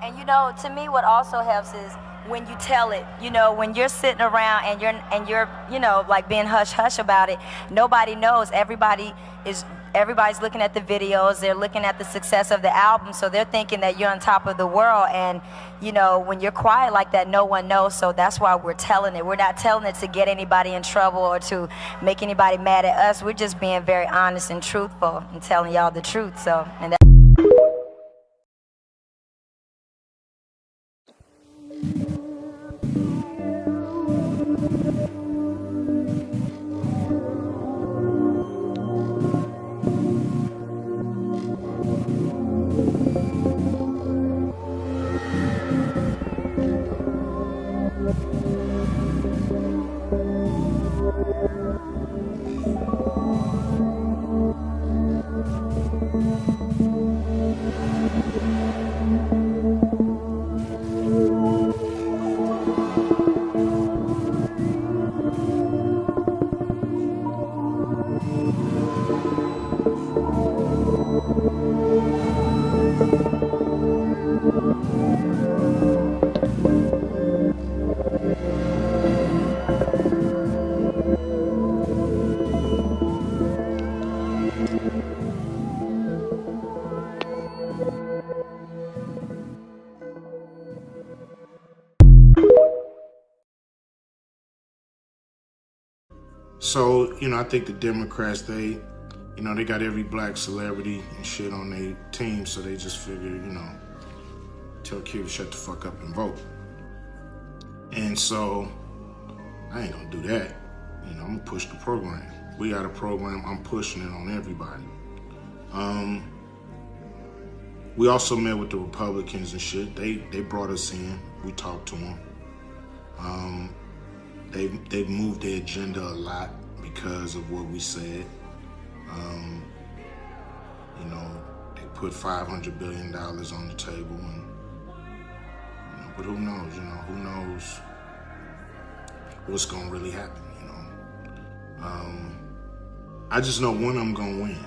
And you know, to me, what also helps is when you tell it. You know, when you're sitting around and you're, you know, like being hush hush about it, nobody knows. Everybody's looking at the videos. They're looking at the success of the album, so they're thinking that you're on top of the world. And you know, when you're quiet like that, no one knows. So that's why we're telling it. We're not telling it to get anybody in trouble or to make anybody mad at us. We're just being very honest and truthful and telling y'all the truth. So, and that. So, you know, I think the Democrats, they got every black celebrity and shit on their team, so they just figure, you know, tell kids to shut the fuck up and vote. And so, I ain't gonna do that. You know, I'm gonna push the program. We got a program, I'm pushing it on everybody. We also met with the Republicans and shit. They brought us in, we talked to them. They've moved their agenda a lot because of what we said. You know, they put $500 billion on the table, and you know, but who knows? You know, who knows what's gonna really happen? You know, I just know one of them gonna win.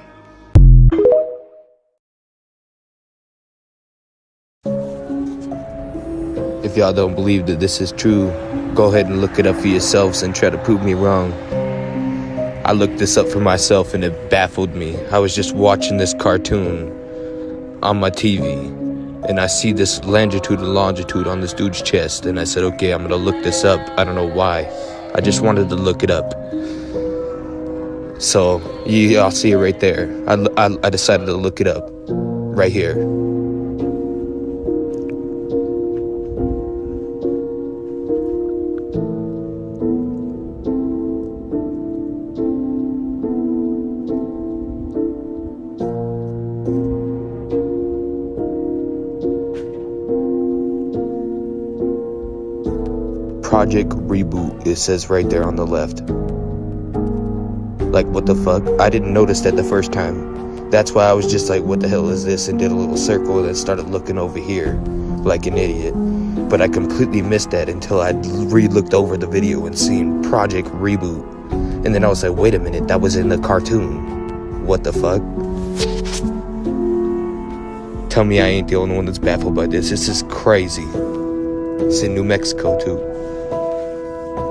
If y'all don't believe that this is true, go ahead and look it up for yourselves and try to prove me wrong. I looked this up for myself and it baffled me. I was just watching this cartoon on my TV and I see this longitude and longitude on this dude's chest, and I said, okay, I'm gonna look this up. I don't know why. I just wanted to look it up. So, y'all see it right there. I decided to look it up right here. Project Reboot, it says right there on the left. Like, what the fuck? I didn't notice that the first time. That's why I was just like, what the hell is this? And did a little circle and then started looking over here like an idiot. But I completely missed that until I re-looked over the video and seen Project Reboot. And then I was like, wait a minute, that was in the cartoon. What the fuck? Tell me I ain't the only one that's baffled by this. This is crazy. It's in New Mexico, too.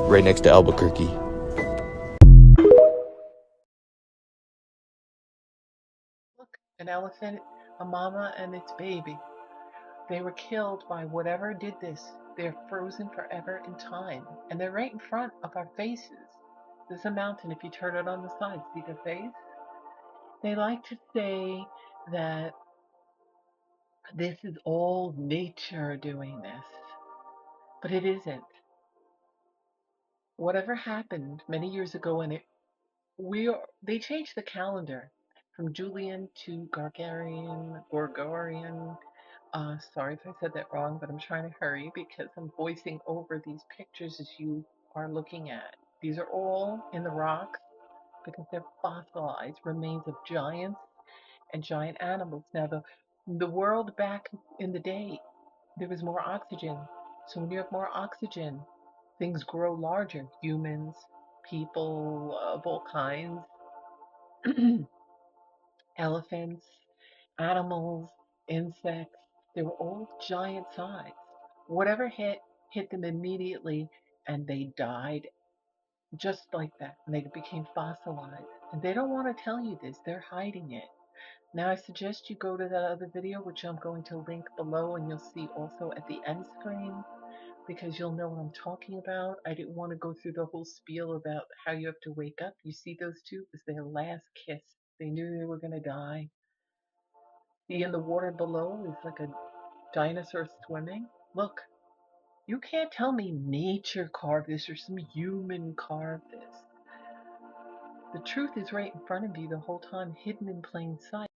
Right next to Albuquerque. An elephant, a mama, and its baby. They were killed by whatever did this. They're frozen forever in time. And they're right in front of our faces. There's a mountain. If you turn it on the side, see the face? They like to say that this is all nature doing this. But it isn't. Whatever happened many years ago, and they changed the calendar from Julian to Gregorian. Sorry if I said that wrong, but I'm trying to hurry because I'm voicing over these pictures as you are looking at. These are all in the rocks because they're fossilized remains of giants and giant animals. Now, the world back in the day, there was more oxygen. So when you have more oxygen, things grow larger. Humans, people of all kinds, elephants, animals, insects, they were all giant size. Whatever hit them immediately, and they died just like that. And they became fossilized. And they don't want to tell you this, they're hiding it. Now I suggest you go to that other video, which I'm going to link below, and you'll see also at the end screen, because you'll know what I'm talking about. I didn't want to go through the whole spiel about how you have to wake up. You see those two? It was their last kiss. They knew they were going to die. See in the water below is like a dinosaur swimming. Look, you can't tell me nature carved this or some human carved this. The truth is right in front of you the whole time, hidden in plain sight.